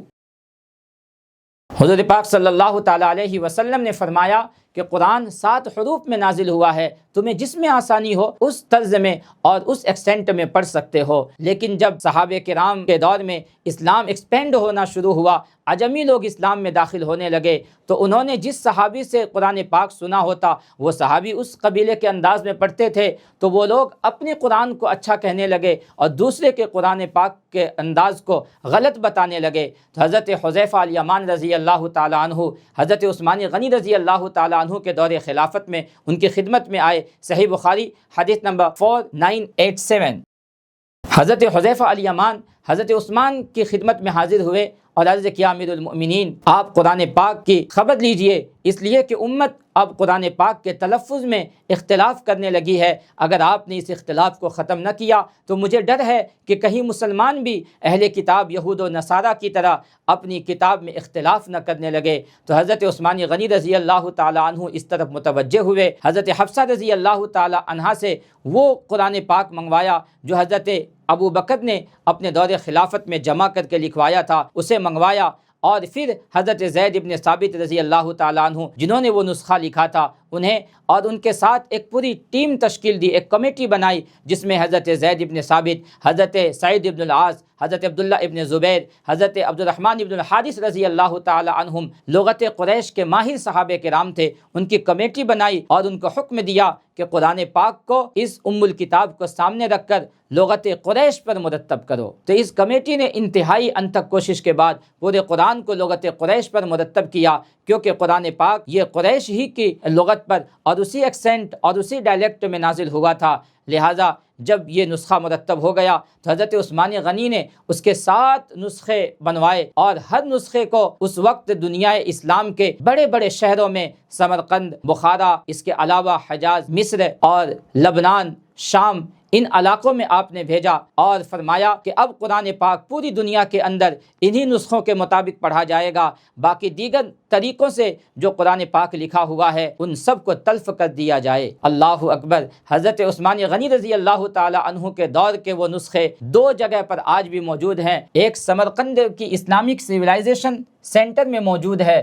حضور پاک صلی اللہ تعالیٰ علیہ وسلم نے فرمایا کہ قرآن 7 حروف میں نازل ہوا ہے، تمہیں جس میں آسانی ہو اس طرز میں اور اس ایکسنٹ میں پڑھ سکتے ہو۔ لیکن جب صحابہ کرام کے دور میں اسلام ایکسپینڈ ہونا شروع ہوا، عجمی لوگ اسلام میں داخل ہونے لگے، تو انہوں نے جس صحابی سے قرآن پاک سنا ہوتا وہ صحابی اس قبیلے کے انداز میں پڑھتے تھے، تو وہ لوگ اپنے قرآن کو اچھا کہنے لگے اور دوسرے کے قرآن پاک کے انداز کو غلط بتانے لگے۔ تو حضرت حذیفہ الیمان رضی اللہ تعالیٰ عنہ حضرت عثمان غنی رضی اللہ تعالیٰ عنہ کے دور خلافت میں ان کی خدمت میں آئے۔ صحیح بخاری حدیث نمبر 4987 حضرت حذیفہ الیمان حضرت عثمان کی خدمت میں حاضر ہوئے اور عرض کیا امیر المؤمنین آپ قرآن پاک کی خبر لیجئے، اس لیے کہ امت اب قرآن پاک کے تلفظ میں اختلاف کرنے لگی ہے، اگر آپ نے اس اختلاف کو ختم نہ کیا تو مجھے ڈر ہے کہ کہیں مسلمان بھی اہل کتاب یہود و نصارہ کی طرح اپنی کتاب میں اختلاف نہ کرنے لگے۔ تو حضرت عثمان غنی رضی اللہ تعالی عنہ اس طرف متوجہ ہوئے، حضرت حفصہ رضی اللہ تعالی عنہا سے وہ قرآن پاک منگوایا جو حضرت ابو بکر نے اپنے دور خلافت میں جمع کر کے لکھوایا تھا، اسے منگوایا، اور پھر حضرت زید ابن ثابت رضی اللہ تعالیٰ عنہ جنہوں نے وہ نسخہ لکھا تھا انہیں اور ان کے ساتھ ایک پوری ٹیم تشکیل دی، ایک کمیٹی بنائی جس میں حضرت زید ابن ثابت، حضرت سعید ابن العاص، حضرت عبداللہ ابن زبیر، حضرت عبد الرحمن ابن الحارث رضی اللہ تعالی عنہم لغت قریش کے ماہر صحابہ کرام تھے، ان کی کمیٹی بنائی اور ان کو حکم دیا کہ قرآن پاک کو اس ام الکتاب کو سامنے رکھ کر لغت قریش پر مرتب کرو۔ تو اس کمیٹی نے انتہائی انتھک کوشش کے بعد پورے قرآن کو لغت قریش پر مرتب کیا، کیونکہ قرآن پاک یہ قریش ہی کی لغت پر اور اسی ایکسینٹ اور اسی ڈائلیکٹ میں نازل ہوا تھا، لہٰذا جب یہ نسخہ مرتب ہو گیا تو حضرت عثمان غنی نے اس کے 7 نسخے بنوائے، اور ہر نسخے کو اس وقت دنیا اسلام کے بڑے بڑے شہروں میں سمرقند، بخارا، اس کے علاوہ حجاز، مصر اور لبنان، شام، ان علاقوں میں آپ نے بھیجا اور فرمایا کہ اب قرآن پاک پوری دنیا کے اندر انہی نسخوں کے مطابق پڑھا جائے گا، باقی دیگر طریقوں سے جو قرآن پاک لکھا ہوا ہے ان سب کو تلف کر دیا جائے۔ اللہ اکبر۔ حضرت عثمان غنی رضی اللہ تعالی عنہ کے دور کے وہ نسخے 2 جگہ پر آج بھی موجود ہیں، ایک سمرقند کی اسلامک سویلائزیشن سینٹر میں موجود ہے،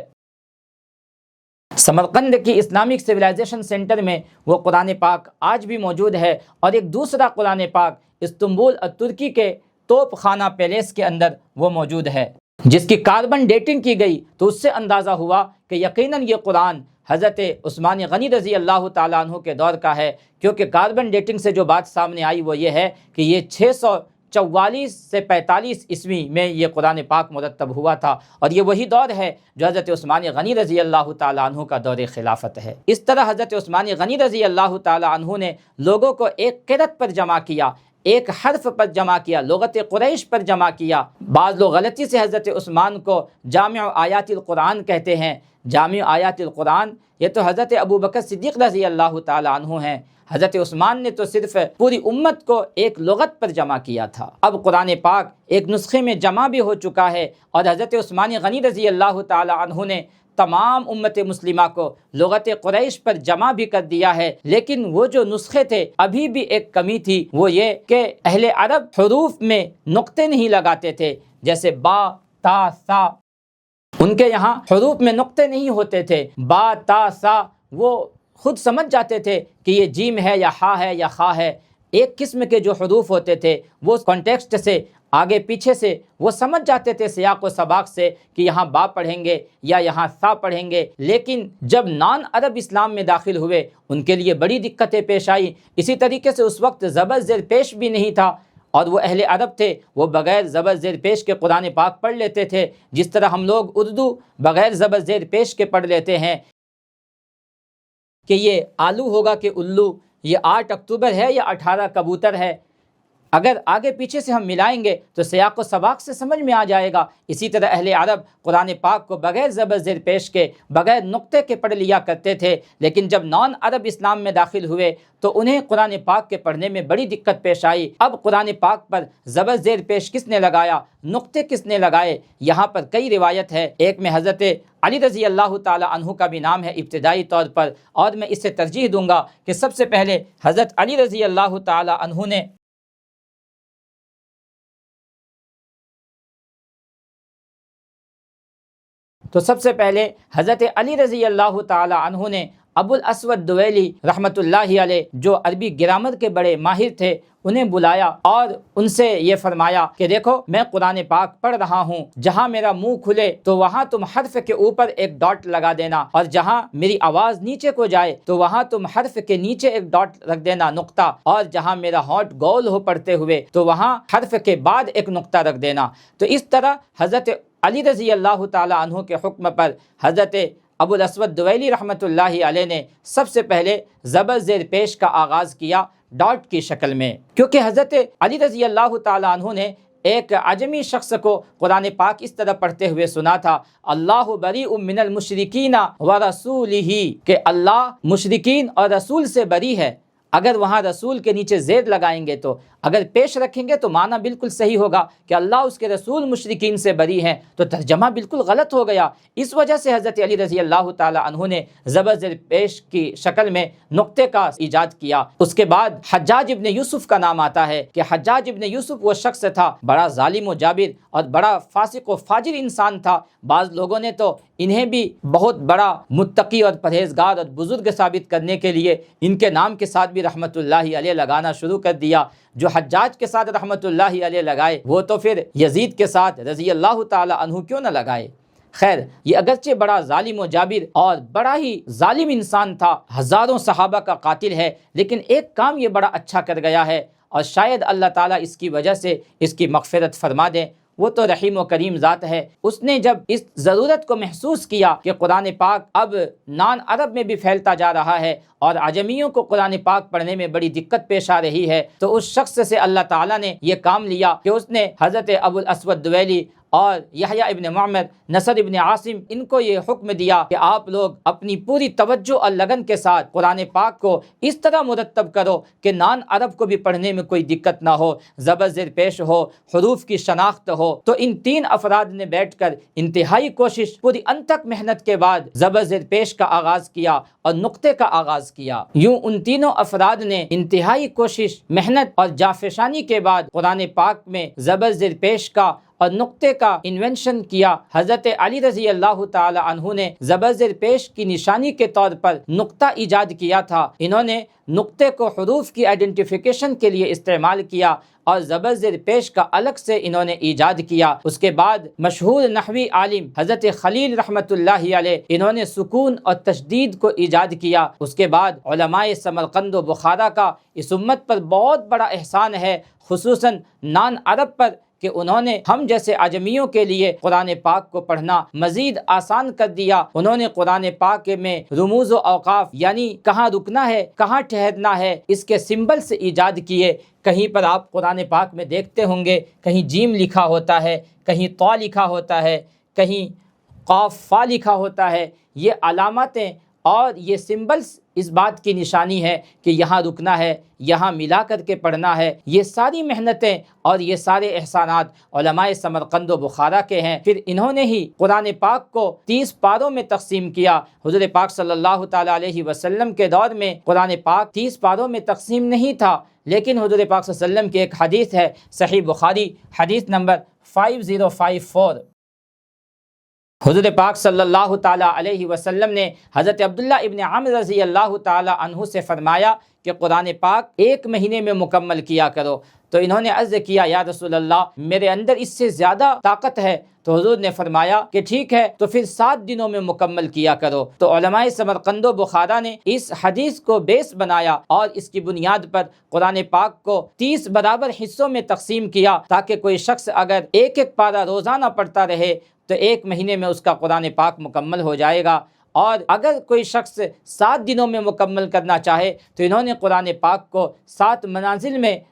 سمرقند کی اسلامک سویلائزیشن سینٹر میں وہ قرآن پاک آج بھی موجود ہے، اور ایک دوسرا قرآن پاک استنبول ترکی کے توپ خانہ پیلیس کے اندر وہ موجود ہے، جس کی کاربن ڈیٹنگ کی گئی تو اس سے اندازہ ہوا کہ یقیناً یہ قرآن حضرت عثمان غنی رضی اللہ تعالیٰ عنہ کے دور کا ہے، کیونکہ کاربن ڈیٹنگ سے جو بات سامنے آئی وہ یہ ہے کہ یہ 644 سے 45 عیسوی میں یہ قرآن پاک مرتب ہوا تھا، اور یہ وہی دور ہے جو حضرت عثمان غنی رضی اللہ تعالیٰ عنہ کا دور خلافت ہے۔ اس طرح حضرت عثمان غنی رضی اللہ تعالیٰ عنہ نے لوگوں کو ایک قرت پر جمع کیا، ایک حرف پر جمع کیا، لغت قریش پر جمع کیا۔ بعض لوگ غلطی سے حضرت عثمان کو جامع آیات القرآن کہتے ہیں، جامع آیات القرآن یہ تو حضرت ابو بکر صدیق رضی اللہ تعالیٰ عنہ ہیں، حضرت عثمان نے تو صرف پوری امت کو ایک لغت پر جمع کیا تھا۔ اب قرآن پاک ایک نسخے میں جمع بھی ہو چکا ہے، اور حضرت عثمان غنی رضی اللہ تعالی عنہ نے تمام امت مسلمہ کو لغت قریش پر جمع بھی کر دیا ہے، لیکن وہ جو نسخے تھے ابھی بھی ایک کمی تھی، وہ یہ کہ اہل عرب حروف میں نقطے نہیں لگاتے تھے، جیسے با، تا، سا، ان کے یہاں حروف میں نقطے نہیں ہوتے تھے، با، تا، سا وہ خود سمجھ جاتے تھے کہ یہ جیم ہے یا ہا ہے یا خا ہے۔ ایک قسم کے جو حروف ہوتے تھے وہ کانٹیکسٹ سے آگے پیچھے سے وہ سمجھ جاتے تھے سیاق و سباق سے کہ یہاں با پڑھیں گے یا یہاں سا پڑھیں گے، لیکن جب نان عرب اسلام میں داخل ہوئے ان کے لیے بڑی دقتیں پیش آئی۔ اسی طریقے سے اس وقت زبر زیر پیش بھی نہیں تھا، اور وہ اہل عرب تھے وہ بغیر زبر زیر پیش کے قرآن پاک پڑھ لیتے تھے، جس طرح ہم لوگ اردو بغیر زبر زیر پیش کے پڑھ لیتے ہیں کہ یہ آلو ہوگا کہ الو، یہ 8 اکتوبر ہے یا 18 کبوتر ہے۔ اگر آگے پیچھے سے ہم ملائیں گے تو سیاق و سباق سے سمجھ میں آ جائے گا۔ اسی طرح اہل عرب قرآن پاک کو بغیر زبر زیر پیش کے، بغیر نقطے کے پڑھ لیا کرتے تھے، لیکن جب نان عرب اسلام میں داخل ہوئے تو انہیں قرآن پاک کے پڑھنے میں بڑی دقت پیش آئی۔ اب قرآن پاک پر زبر زیر پیش کس نے لگایا، نقطے کس نے لگائے؟ یہاں پر کئی روایت ہے، ایک میں حضرت علی رضی اللہ تعالی عنہ کا بھی نام ہے ابتدائی طور پر، اور میں اس سے ترجیح دوں گا کہ سب سے پہلے حضرت علی رضی اللہ تعالی عنہ نے حضرت علی رضی اللہ تعالی عنہ نے ابو الاسود دویلی رحمۃ اللہ علیہ جو عربی گرامر کے بڑے ماہر تھے انہیں بلایا اور ان سے یہ فرمایا کہ دیکھو میں قرآن پاک پڑھ رہا ہوں، جہاں میرا منہ کھلے تو وہاں تم حرف کے اوپر ایک ڈاٹ لگا دینا، اور جہاں میری آواز نیچے کو جائے تو وہاں تم حرف کے نیچے ایک ڈاٹ رکھ دینا، نقطہ، اور جہاں میرا ہونٹ گول ہو پڑھتے ہوئے تو وہاں حرف کے بعد ایک نقطہ رکھ دینا۔ تو اس طرح حضرت علی رضی اللہ تعالی عنہ کے حکم پر حضرت ابو الاسود دویلی رحمۃ اللہ علیہ نے سب سے پہلے زبر زیر پیش کا آغاز کیا ڈاٹ کی شکل میں، کیونکہ حضرت علی رضی اللہ تعالی عنہ نے ایک عجمی شخص کو قرآن پاک اس طرح پڑھتے ہوئے سنا تھا، اللہ بریء من المشرکین ورسولہ، کہ اللہ مشرکین اور رسول سے بری ہے۔ اگر وہاں رسول کے نیچے زید لگائیں گے تو اگر پیش رکھیں گے تو معنی بالکل صحیح ہوگا کہ اللہ اس کے رسول مشرکین سے بری ہیں، تو ترجمہ بالکل غلط ہو گیا۔ اس وجہ سے حضرت علی رضی اللہ تعالی عنہ نے زبر زیر پیش کی شکل میں نقطے کا ایجاد کیا۔ اس کے بعد حجاج ابن یوسف کا نام آتا ہے کہ حجاج ابن یوسف وہ شخص تھا، بڑا ظالم و جابر اور بڑا فاسق و فاجر انسان تھا۔ بعض لوگوں نے تو انہیں بھی بہت بڑا متقی اور پرہیزگار اور بزرگ ثابت کرنے کے لیے ان کے نام کے ساتھ بھی رحمت اللہ علیہ لگانا شروع کر دیا۔ جو حجاج کے ساتھ رحمت اللہ علیہ لگائے وہ تو پھر یزید کے ساتھ رضی اللہ تعالی عنہ کیوں نہ لگائے۔ خیر، یہ اگرچہ بڑا ظالم و جابر اور بڑا ہی ظالم انسان تھا، ہزاروں صحابہ کا قاتل ہے، لیکن ایک کام یہ بڑا اچھا کر گیا ہے اور شاید اللہ تعالیٰ اس کی وجہ سے اس کی مغفرت فرما دے۔ وہ تو رحیم و کریم ذات ہے۔ اس نے جب اس ضرورت کو محسوس کیا کہ قرآن پاک اب نان عرب میں بھی پھیلتا جا رہا ہے اور عجمیوں کو قرآن پاک پڑھنے میں بڑی دقت پیش آ رہی ہے، تو اس شخص سے اللہ تعالیٰ نے یہ کام لیا کہ اس نے حضرت ابو الاسود دویلی اور یحییٰ ابن معمر، نصر ابن عاصم، ان کو یہ حکم دیا کہ آپ لوگ اپنی پوری توجہ اور لگن کے ساتھ قرآن پاک کو اس طرح مرتب کرو کہ نان عرب کو بھی پڑھنے میں کوئی دقت نہ ہو، زبر زیر پیش ہو، حروف کی شناخت ہو۔ تو ان تین افراد نے بیٹھ کر انتہائی کوشش، پوری انتھک محنت کے بعد زبر زیر پیش کا آغاز کیا اور نقطے کا آغاز کیا۔ یوں ان تینوں افراد نے انتہائی کوشش، محنت اور جانفشانی کے بعد قرآن پاک میں زبر زیر پیش کا اور نقطے کا انوینشن کیا۔ حضرت علی رضی اللہ تعالی عنہ نے زبر زیر پیش کی نشانی کے طور پر نقطہ ایجاد کیا تھا۔ انہوں نے نقطے کو حروف کی آئیڈینٹیفیکیشن کے لیے استعمال کیا اور زبر زیر پیش کا الگ سے انہوں نے ایجاد کیا۔ اس کے بعد مشہور نحوی عالم حضرت خلیل رحمت اللہ علیہ، انہوں نے سکون اور تشدید کو ایجاد کیا۔ اس کے بعد علماء سمرقند و بخارا کا اس امت پر بہت بڑا احسان ہے، خصوصاً نان عرب پر، کہ انہوں نے ہم جیسے عجمیوں کے لیے قرآن پاک کو پڑھنا مزید آسان کر دیا۔ انہوں نے قرآن پاک میں رموز و اوقاف، یعنی کہاں رکنا ہے، کہاں ٹھہرنا ہے، اس کے سمبلز ایجاد کیے۔ کہیں پر آپ قرآن پاک میں دیکھتے ہوں گے کہیں جیم لکھا ہوتا ہے، کہیں طا لکھا ہوتا ہے، کہیں قاف فا لکھا ہوتا ہے۔ یہ علامتیں اور یہ سمبلز اس بات کی نشانی ہے کہ یہاں رکنا ہے، یہاں ملا کر کے پڑھنا ہے۔ یہ ساری محنتیں اور یہ سارے احسانات علماء سمرقند و بخارا کے ہیں۔ پھر انہوں نے ہی قرآن پاک کو 30 پاروں میں تقسیم کیا۔ حضور پاک صلی اللہ تعالیٰ علیہ وسلم کے دور میں قرآن پاک 30 پاروں میں تقسیم نہیں تھا، لیکن حضور پاک صلی اللہ علیہ وسلم کی ایک حدیث ہے، صحیح بخاری حدیث نمبر 5054۔ حضور پاک صلی اللہ تعالیٰ علیہ وسلم نے حضرت عبداللہ ابن عامر رضی اللہ تعالیٰ عنہ سے فرمایا کہ قرآن پاک 1 مہینے میں مکمل کیا کرو۔ تو انہوں نے عرض کیا، یا رسول اللہ میرے اندر اس سے زیادہ طاقت ہے۔ تو حضور نے فرمایا کہ ٹھیک ہے، تو پھر 7 دنوں میں مکمل کیا کرو۔ تو علماء سمرقند و بخارا نے اس حدیث کو بیس بنایا اور اس کی بنیاد پر قرآن پاک کو 30 برابر حصوں میں تقسیم کیا، تاکہ کوئی شخص اگر ایک پارہ روزانہ پڑھتا رہے تو 1 مہینے میں اس کا قرآن پاک مکمل ہو جائے گا، اور اگر کوئی شخص 7 دنوں میں مکمل کرنا چاہے تو انہوں نے قرآن پاک کو 7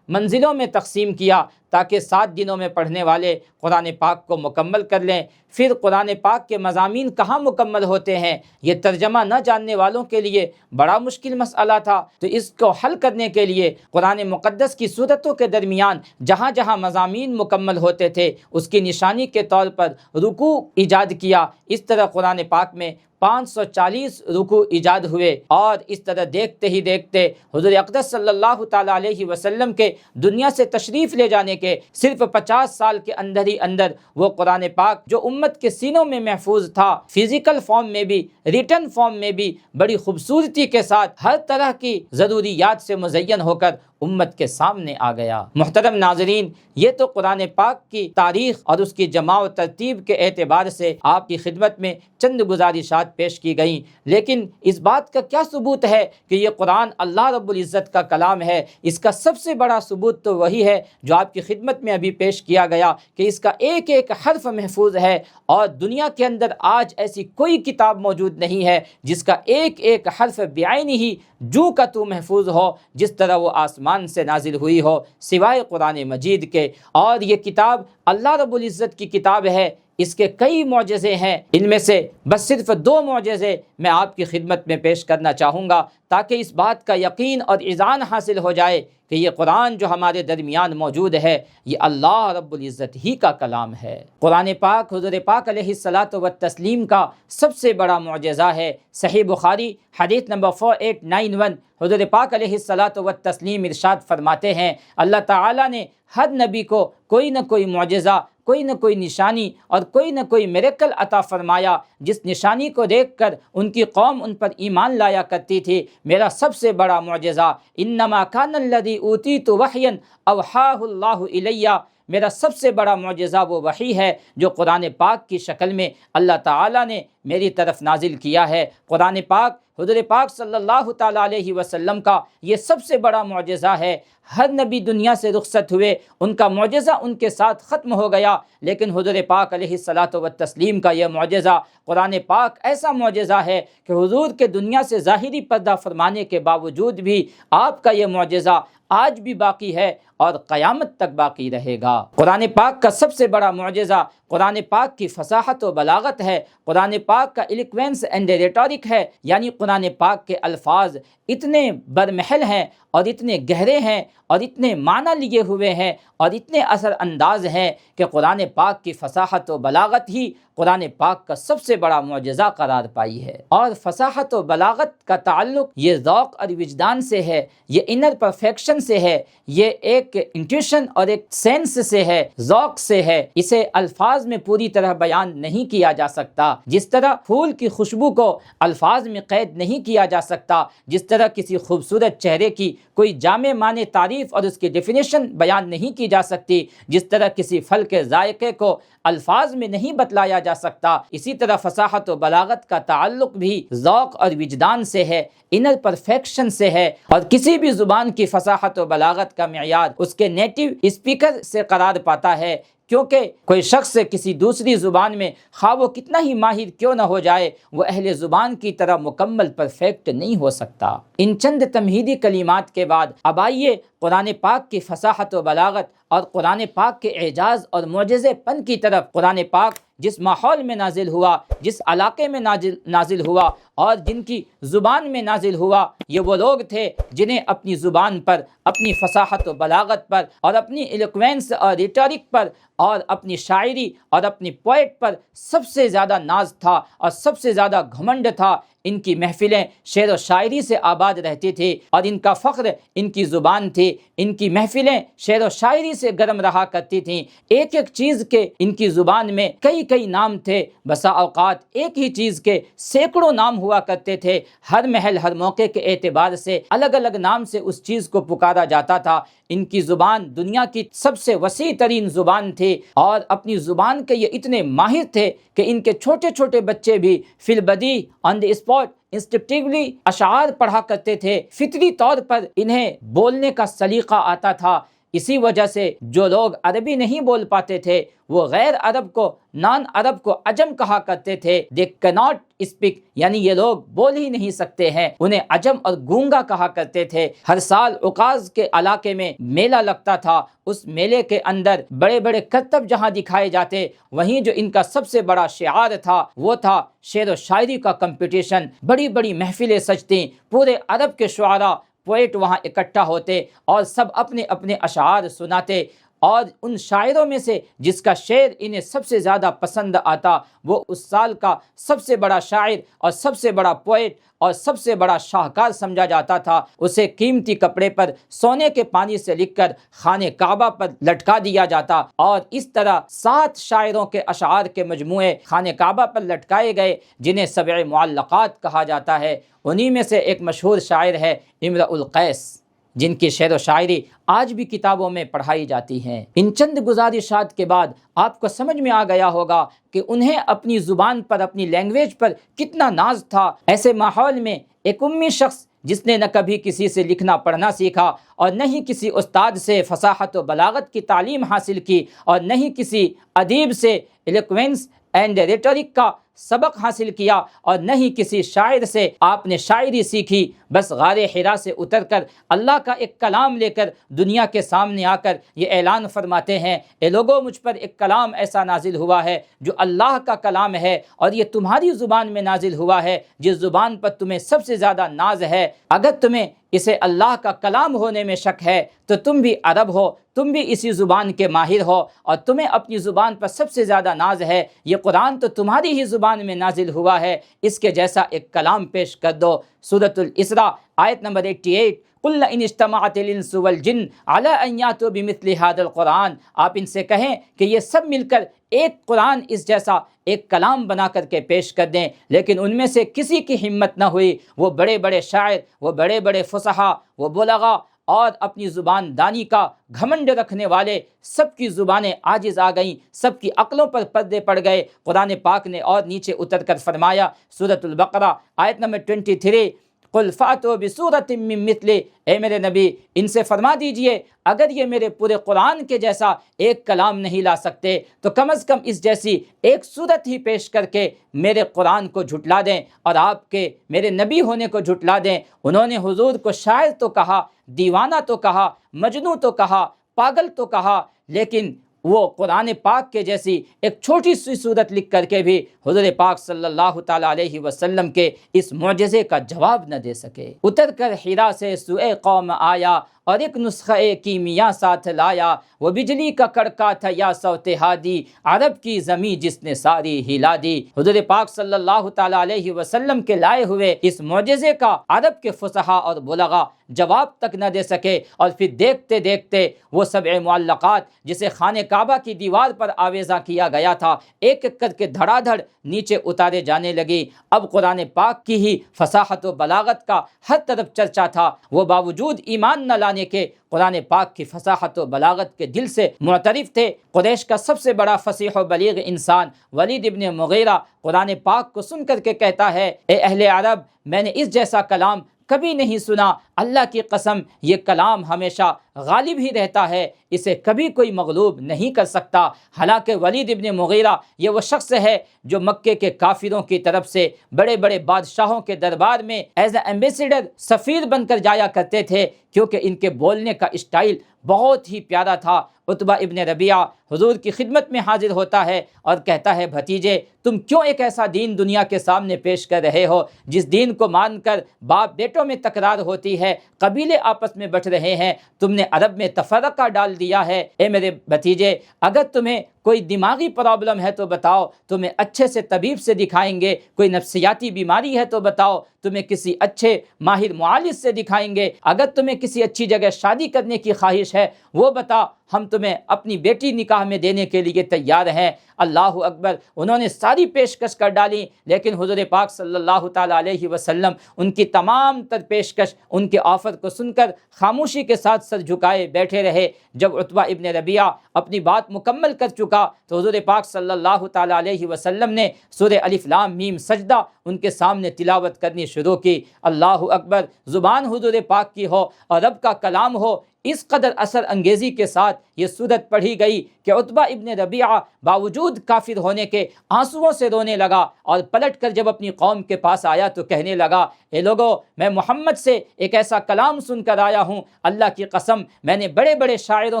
منزلوں میں تقسیم کیا، تاکہ 7 دنوں میں پڑھنے والے قرآن پاک کو مکمل کر لیں۔ پھر قرآن پاک کے مضامین کہاں مکمل ہوتے ہیں، یہ ترجمہ نہ جاننے والوں کے لیے بڑا مشکل مسئلہ تھا۔ تو اس کو حل کرنے کے لیے قرآن مقدس کی سورتوں کے درمیان جہاں جہاں مضامین مکمل ہوتے تھے اس کی نشانی کے طور پر رکوع ایجاد کیا۔ اس طرح قرآن پاک میں 540 رکوع ایجاد ہوئے، اور اس طرح دیکھتے ہی دیکھتے حضور اقدس صلی اللہ تعالیٰ علیہ وسلم کے دنیا سے تشریف لے جانے کے صرف 50 سال کے اندر ہی اندر وہ قرآن پاک جو امت کے سینوں میں محفوظ تھا، فزیکل فارم میں بھی، ریٹن فارم میں بھی، بڑی خوبصورتی کے ساتھ ہر طرح کی ضروریات سے مزین ہو کر امت کے سامنے آ گیا۔ محترم ناظرین، یہ تو قرآن پاک کی تاریخ اور اس کی جمع و ترتیب کے اعتبار سے آپ کی خدمت میں چند گزارشات پیش کی گئیں، لیکن اس بات کا کیا ثبوت ہے کہ یہ قرآن اللہ رب العزت کا کلام ہے؟ اس کا سب سے بڑا ثبوت تو وہی ہے جو آپ کی خدمت میں ابھی پیش کیا گیا کہ اس کا ایک ایک حرف محفوظ ہے، اور دنیا کے اندر آج ایسی کوئی کتاب موجود نہیں ہے جس کا ایک ایک حرف بعینہ ہی جو کا تو محفوظ ہو، جس طرح وہ آسمان آسمان سے نازل ہوئی ہو سوائے قرآن مجید کے، اور یہ کتاب اللہ رب العزت کی کتاب ہے۔ اس کے کئی معجزے ہیں، ان میں سے بس صرف 2 معجزے میں آپ کی خدمت میں پیش کرنا چاہوں گا تاکہ اس بات کا یقین اور اذعان حاصل ہو جائے کہ یہ قرآن جو ہمارے درمیان موجود ہے یہ اللہ رب العزت ہی کا کلام ہے۔ قرآن پاک حضور پاک علیہ الصلاۃ والتسلیم کا سب سے بڑا معجزہ ہے۔ صحیح بخاری حدیث نمبر 4891 حضور پاک علیہ الصلاۃ والتسلیم ارشاد فرماتے ہیں، اللہ تعالیٰ نے ہر نبی کو کوئی نہ کوئی معجزہ، کوئی نہ کوئی نشانی اور کوئی نہ کوئی میریکل عطا فرمایا، جس نشانی کو دیکھ کر ان کی قوم ان پر ایمان لایا کرتی تھی۔ میرا سب سے بڑا معجزہ انما کان الذی اوتیت وحیا اوحاہ اللہ الی، میرا سب سے بڑا معجزہ وہ وحی ہے جو قرآن پاک کی شکل میں اللہ تعالیٰ نے میری طرف نازل کیا ہے۔ قرآن پاک حضور پاک صلی اللہ تعالیٰ علیہ وسلم کا یہ سب سے بڑا معجزہ ہے۔ ہر نبی دنیا سے رخصت ہوئے، ان کا معجزہ ان کے ساتھ ختم ہو گیا، لیکن حضور پاک علیہ الصلاۃ والتسلیم کا یہ معجزہ قرآن پاک ایسا معجزہ ہے کہ حضور کے دنیا سے ظاہری پردہ فرمانے کے باوجود بھی آپ کا یہ معجزہ آج بھی باقی ہے اور قیامت تک باقی رہے گا۔ قرآن پاک کا سب سے بڑا معجزہ قرآن پاک کی فصاحت و بلاغت ہے، قرآن پاک کا ایلیکوینس اینڈ ریٹورک ہے، یعنی قرآن پاک کے الفاظ اتنے برمحل ہیں اور اتنے گہرے ہیں اور اتنے معنی لیے ہوئے ہیں اور اتنے اثر انداز ہیں کہ قرآن پاک کی فصاحت و بلاغت ہی قرآن پاک کا سب سے بڑا معجزہ قرار پائی ہے۔ اور فصاحت و بلاغت کا تعلق یہ ذوق اور وجدان سے ہے، یہ انر پرفیکشن سے ہے، یہ ایک انٹیوشن اور ایک سینس سے ہے، ذوق سے ہے۔ اسے الفاظ میں پوری طرح بیان نہیں کیا جا سکتا، جس طرح پھول کی خوشبو کو الفاظ میں قید نہیں کیا جا سکتا، جس طرح کسی خوبصورت چہرے کی کوئی جامع معنی تعریف اور اس کی ڈیفینیشن بیان نہیں کی جا سکتی، جس طرح کسی پھل کے ذائقے کو الفاظ میں نہیں بتلایا جا سکتا، اسی طرح فصاحت و بلاغت کا تعلق بھی ذوق اور وجدان سے ہے، انر پرفیکشن سے ہے۔ اور کسی بھی زبان کی فصاحت و بلاغت کا معیار اس کے نیٹو اسپیکر سے قرار پاتا ہے، کیونکہ کوئی شخص کسی دوسری زبان میں خواہ وہ کتنا ہی ماہر کیوں نہ ہو جائے، وہ اہل زبان کی طرح مکمل پرفیکٹ نہیں ہو سکتا۔ ان چند تمہیدی کلمات کے بعد اب آئیے قرآن پاک کی فصاحت و بلاغت اور قرآن پاک کے اعجاز اور معجزے پن کی طرف۔ قرآن پاک جس ماحول میں نازل ہوا، جس علاقے میں نازل ہوا اور جن کی زبان میں نازل ہوا، یہ وہ لوگ تھے جنہیں اپنی زبان پر، اپنی فصاحت و بلاغت پر اور اپنی ایلیکوینس اور ریٹورک پر اور اپنی شاعری اور اپنی پوئٹ پر سب سے زیادہ ناز تھا اور سب سے زیادہ گھمنڈ تھا۔ ان کی محفلیں شعر و شاعری سے آباد رہتی تھی اور ان کا فخر ان کی زبان تھی۔ ان کی محفلیں شعر و شاعری سے گرم رہا کرتی تھیں، ایک ایک چیز کے ان کی زبان میں کئی نام تھے، بسا اوقات ایک ہی چیز کے سینکڑوں نام ہوا کرتے تھے۔ ہر محل ہر موقع کے اعتبار سے الگ الگ نام سے اس چیز کو پکارا جاتا تھا۔ ان کی زبان دنیا کی سب سے وسیع ترین زبان تھی اور اپنی زبان کے یہ اتنے ماہر تھے کہ ان کے چھوٹے چھوٹے بچے بھی فی البدیہہ آن دی اسپاٹ انسٹنکٹیولی اشعار پڑھا کرتے تھے، فطری طور پر انہیں بولنے کا سلیقہ آتا تھا۔ اسی وجہ سے جو لوگ عربی نہیں بول پاتے تھے وہ غیر عرب کو، نان عرب کو عجم کہا کرتے تھے۔ they cannot speak، یعنی یہ لوگ بول ہی نہیں سکتے ہیں، انہیں عجم اور گونگا کہا کرتے تھے۔ ہر سال عکاظ کے علاقے میں میلہ لگتا تھا، اس میلے کے اندر بڑے بڑے کرتب جہاں دکھائے جاتے، وہیں جو ان کا سب سے بڑا شعار تھا وہ تھا شعر و شاعری کا کمپٹیشن۔ بڑی بڑی محفلیں سجتیں، پورے عرب کے شعراء پوئٹ وہاں اکٹھا ہوتے اور سب اپنے اپنے اشعار سناتے، اور ان شاعروں میں سے جس کا شعر انہیں سب سے زیادہ پسند آتا وہ اس سال کا سب سے بڑا شاعر اور سب سے بڑا پوئٹ اور سب سے بڑا شاہکار سمجھا جاتا تھا۔ اسے قیمتی کپڑے پر سونے کے پانی سے لکھ کر خانہ کعبہ پر لٹکا دیا جاتا، اور اس طرح 7 شاعروں کے اشعار کے مجموعے خانہ کعبہ پر لٹکائے گئے جنہیں 7 معلقات کہا جاتا ہے۔ انہی میں سے ایک مشہور شاعر ہے امرؤ القیس، جن کی شعر و شاعری آج بھی کتابوں میں پڑھائی جاتی ہیں۔ ان چند گزارشات کے بعد آپ کو سمجھ میں آ گیا ہوگا کہ انہیں اپنی زبان پر، اپنی لینگویج پر کتنا ناز تھا۔ ایسے ماحول میں ایک امی شخص جس نے نہ کبھی کسی سے لکھنا پڑھنا سیکھا اور نہ ہی کسی استاد سے فصاحت و بلاغت کی تعلیم حاصل کی اور نہ ہی کسی ادیب سے ایلیکوینس اینڈ ریٹورک کا سبق حاصل کیا اور نہ ہی کسی شاعر سے آپ نے شاعری سیکھی، بس غار حرا سے اتر کر اللہ کا ایک کلام لے کر دنیا کے سامنے آ کر یہ اعلان فرماتے ہیں، اے لوگو مجھ پر ایک کلام ایسا نازل ہوا ہے جو اللہ کا کلام ہے، اور یہ تمہاری زبان میں نازل ہوا ہے جس زبان پر تمہیں سب سے زیادہ ناز ہے۔ اگر تمہیں اسے اللہ کا کلام ہونے میں شک ہے تو تم بھی عرب ہو، تم بھی اسی زبان کے ماہر ہو، اور تمہیں اپنی زبان پر سب سے زیادہ ناز ہے۔ یہ قرآن تو تمہاری ہی زبان میں نازل ہوا ہے، اس کے جیسا ایک کلام پیش کر دو۔ سورۃ الاسراء آیت نمبر 88۔ قُلْ إِنِ اجْتَمَعَتِ الْإِنسُ وَالْجِنُّ عَلَىٰ أَن يَأْتُوا بِمِثْلِ هَٰذَا الْقُرْآنِ، آپ ان سے کہیں کہ یہ سب مل کر ایک قرآن اس جیسا ایک کلام بنا کر کے پیش کر دیں، لیکن ان میں سے کسی کی ہمت نہ ہوئی۔ وہ بڑے بڑے شاعر، وہ بڑے بڑے فصحا، وہ بلغا اور اپنی زبان دانی کا گھمنڈ رکھنے والے، سب کی زبانیں عاجز آ گئیں، سب کی عقلوں پر پردے پڑ گئے۔ قرآن پاک نے اور نیچے اتر کر فرمایا، سورۃ البقرہ آیت نمبر 23، قُلْ فَأْتُوا بِسُورَةٍ مِّن مِّثْلِهِ، اے میرے نبی ان سے فرما دیجئے اگر یہ میرے پورے قرآن کے جیسا ایک کلام نہیں لا سکتے تو کم از کم اس جیسی ایک صورت ہی پیش کر کے میرے قرآن کو جھٹلا دیں اور آپ کے میرے نبی ہونے کو جھٹلا دیں۔ انہوں نے حضور کو شاعر تو کہا، دیوانہ تو کہا، مجنوں تو کہا، پاگل تو کہا، لیکن وہ قرآن پاک کے جیسی ایک چھوٹی سی صورت لکھ کر کے بھی حضور پاک صلی اللہ تعالیٰ علیہ وسلم کے اس معجزے کا جواب نہ دے سکے۔ اتر کر حرا سے سوئے قوم آیا اور ایک نسخہ کیمیا ساتھ لایا، وہ بجلی کا کڑکا تھا یا صوت ہادی، عرب کی زمیں جس نے ساری ہلا دی۔ حضور پاک صلی اللہ تعالیٰ علیہ وسلم کے لائے ہوئے اس معجزے کا عرب کے فصحا اور بلغا جواب تک نہ دے سکے، اور پھر دیکھتے دیکھتے وہ 7 معلقات جسے خانہ کعبہ کی دیوار پر آویزاں کیا گیا تھا ایک ایک کر کے دھڑا دھڑ نیچے اتارے جانے لگی۔ اب قرآن پاک کی ہی فصاحت و بلاغت کا ہر طرف چرچا تھا، وہ باوجود ایمان نہ لانے کے قرآن پاک کی فصاحت و بلاغت کے دل سے معترف تھے۔ قریش کا سب سے بڑا فصیح و بلیغ انسان ولید ابن مغیرہ قرآن پاک کو سن کر کے کہتا ہے، اے اہل عرب میں نے اس جیسا کلام کبھی نہیں سنا، اللہ کی قسم یہ کلام ہمیشہ غالب ہی رہتا ہے، اسے کبھی کوئی مغلوب نہیں کر سکتا۔ حالانکہ ولید ابن مغیرہ یہ وہ شخص ہے جو مکے کے کافروں کی طرف سے بڑے بڑے بادشاہوں کے دربار میں ایز اے ایمبیسیڈر، سفیر بن کر جایا کرتے تھے، کیونکہ ان کے بولنے کا اسٹائل بہت ہی پیارا تھا۔ عتبہ ابن ربیعہ حضور کی خدمت میں حاضر ہوتا ہے اور کہتا ہے، بھتیجے تم کیوں ایک ایسا دین دنیا کے سامنے پیش کر رہے ہو جس دین کو مان کر باپ بیٹوں میں تکرار ہوتی ہے، قبیلے آپس میں بٹ رہے ہیں، تم نے عرب میں تفرقہ ڈال دیا ہے۔ اے میرے بھتیجے اگر تمہیں کوئی دماغی پرابلم ہے تو بتاؤ، تمہیں اچھے سے طبیب سے دکھائیں گے، کوئی نفسیاتی بیماری ہے تو بتاؤ، تمہیں کسی اچھے ماہر معالج سے دکھائیں گے، اگر تمہیں کسی اچھی جگہ شادی کرنے کی خواہش ہے وہ بتا، ہم تمہیں اپنی بیٹی نکاح میں دینے کے لیے تیار ہیں۔ اللہ اکبر، انہوں نے ساری پیشکش کر ڈالی، لیکن حضور پاک صلی اللہ تعالیٰ علیہ وسلم ان کی تمام تر پیشکش، ان کے آفر کو سن کر خاموشی کے ساتھ سر جھکائے بیٹھے رہے۔ جب عتبہ ابن ربیعہ اپنی بات مکمل کر چکا تو حضور پاک صلی اللہ تعالیٰ علیہ وسلم نے سورہ الف لام میم سجدہ ان کے سامنے تلاوت کرنی شروع کی۔ اللہ اکبر، زبان حضور پاک کی ہو اور رب کا کلام ہو، اس قدر اثر انگیزی کے ساتھ یہ سورت پڑھی گئی کہ عتبہ ابن ربیعہ باوجود کافر ہونے کے آنسوؤں سے رونے لگا، اور پلٹ کر جب اپنی قوم کے پاس آیا تو کہنے لگا، اے لوگو میں محمد سے ایک ایسا کلام سن کر آیا ہوں، اللہ کی قسم میں نے بڑے بڑے شاعروں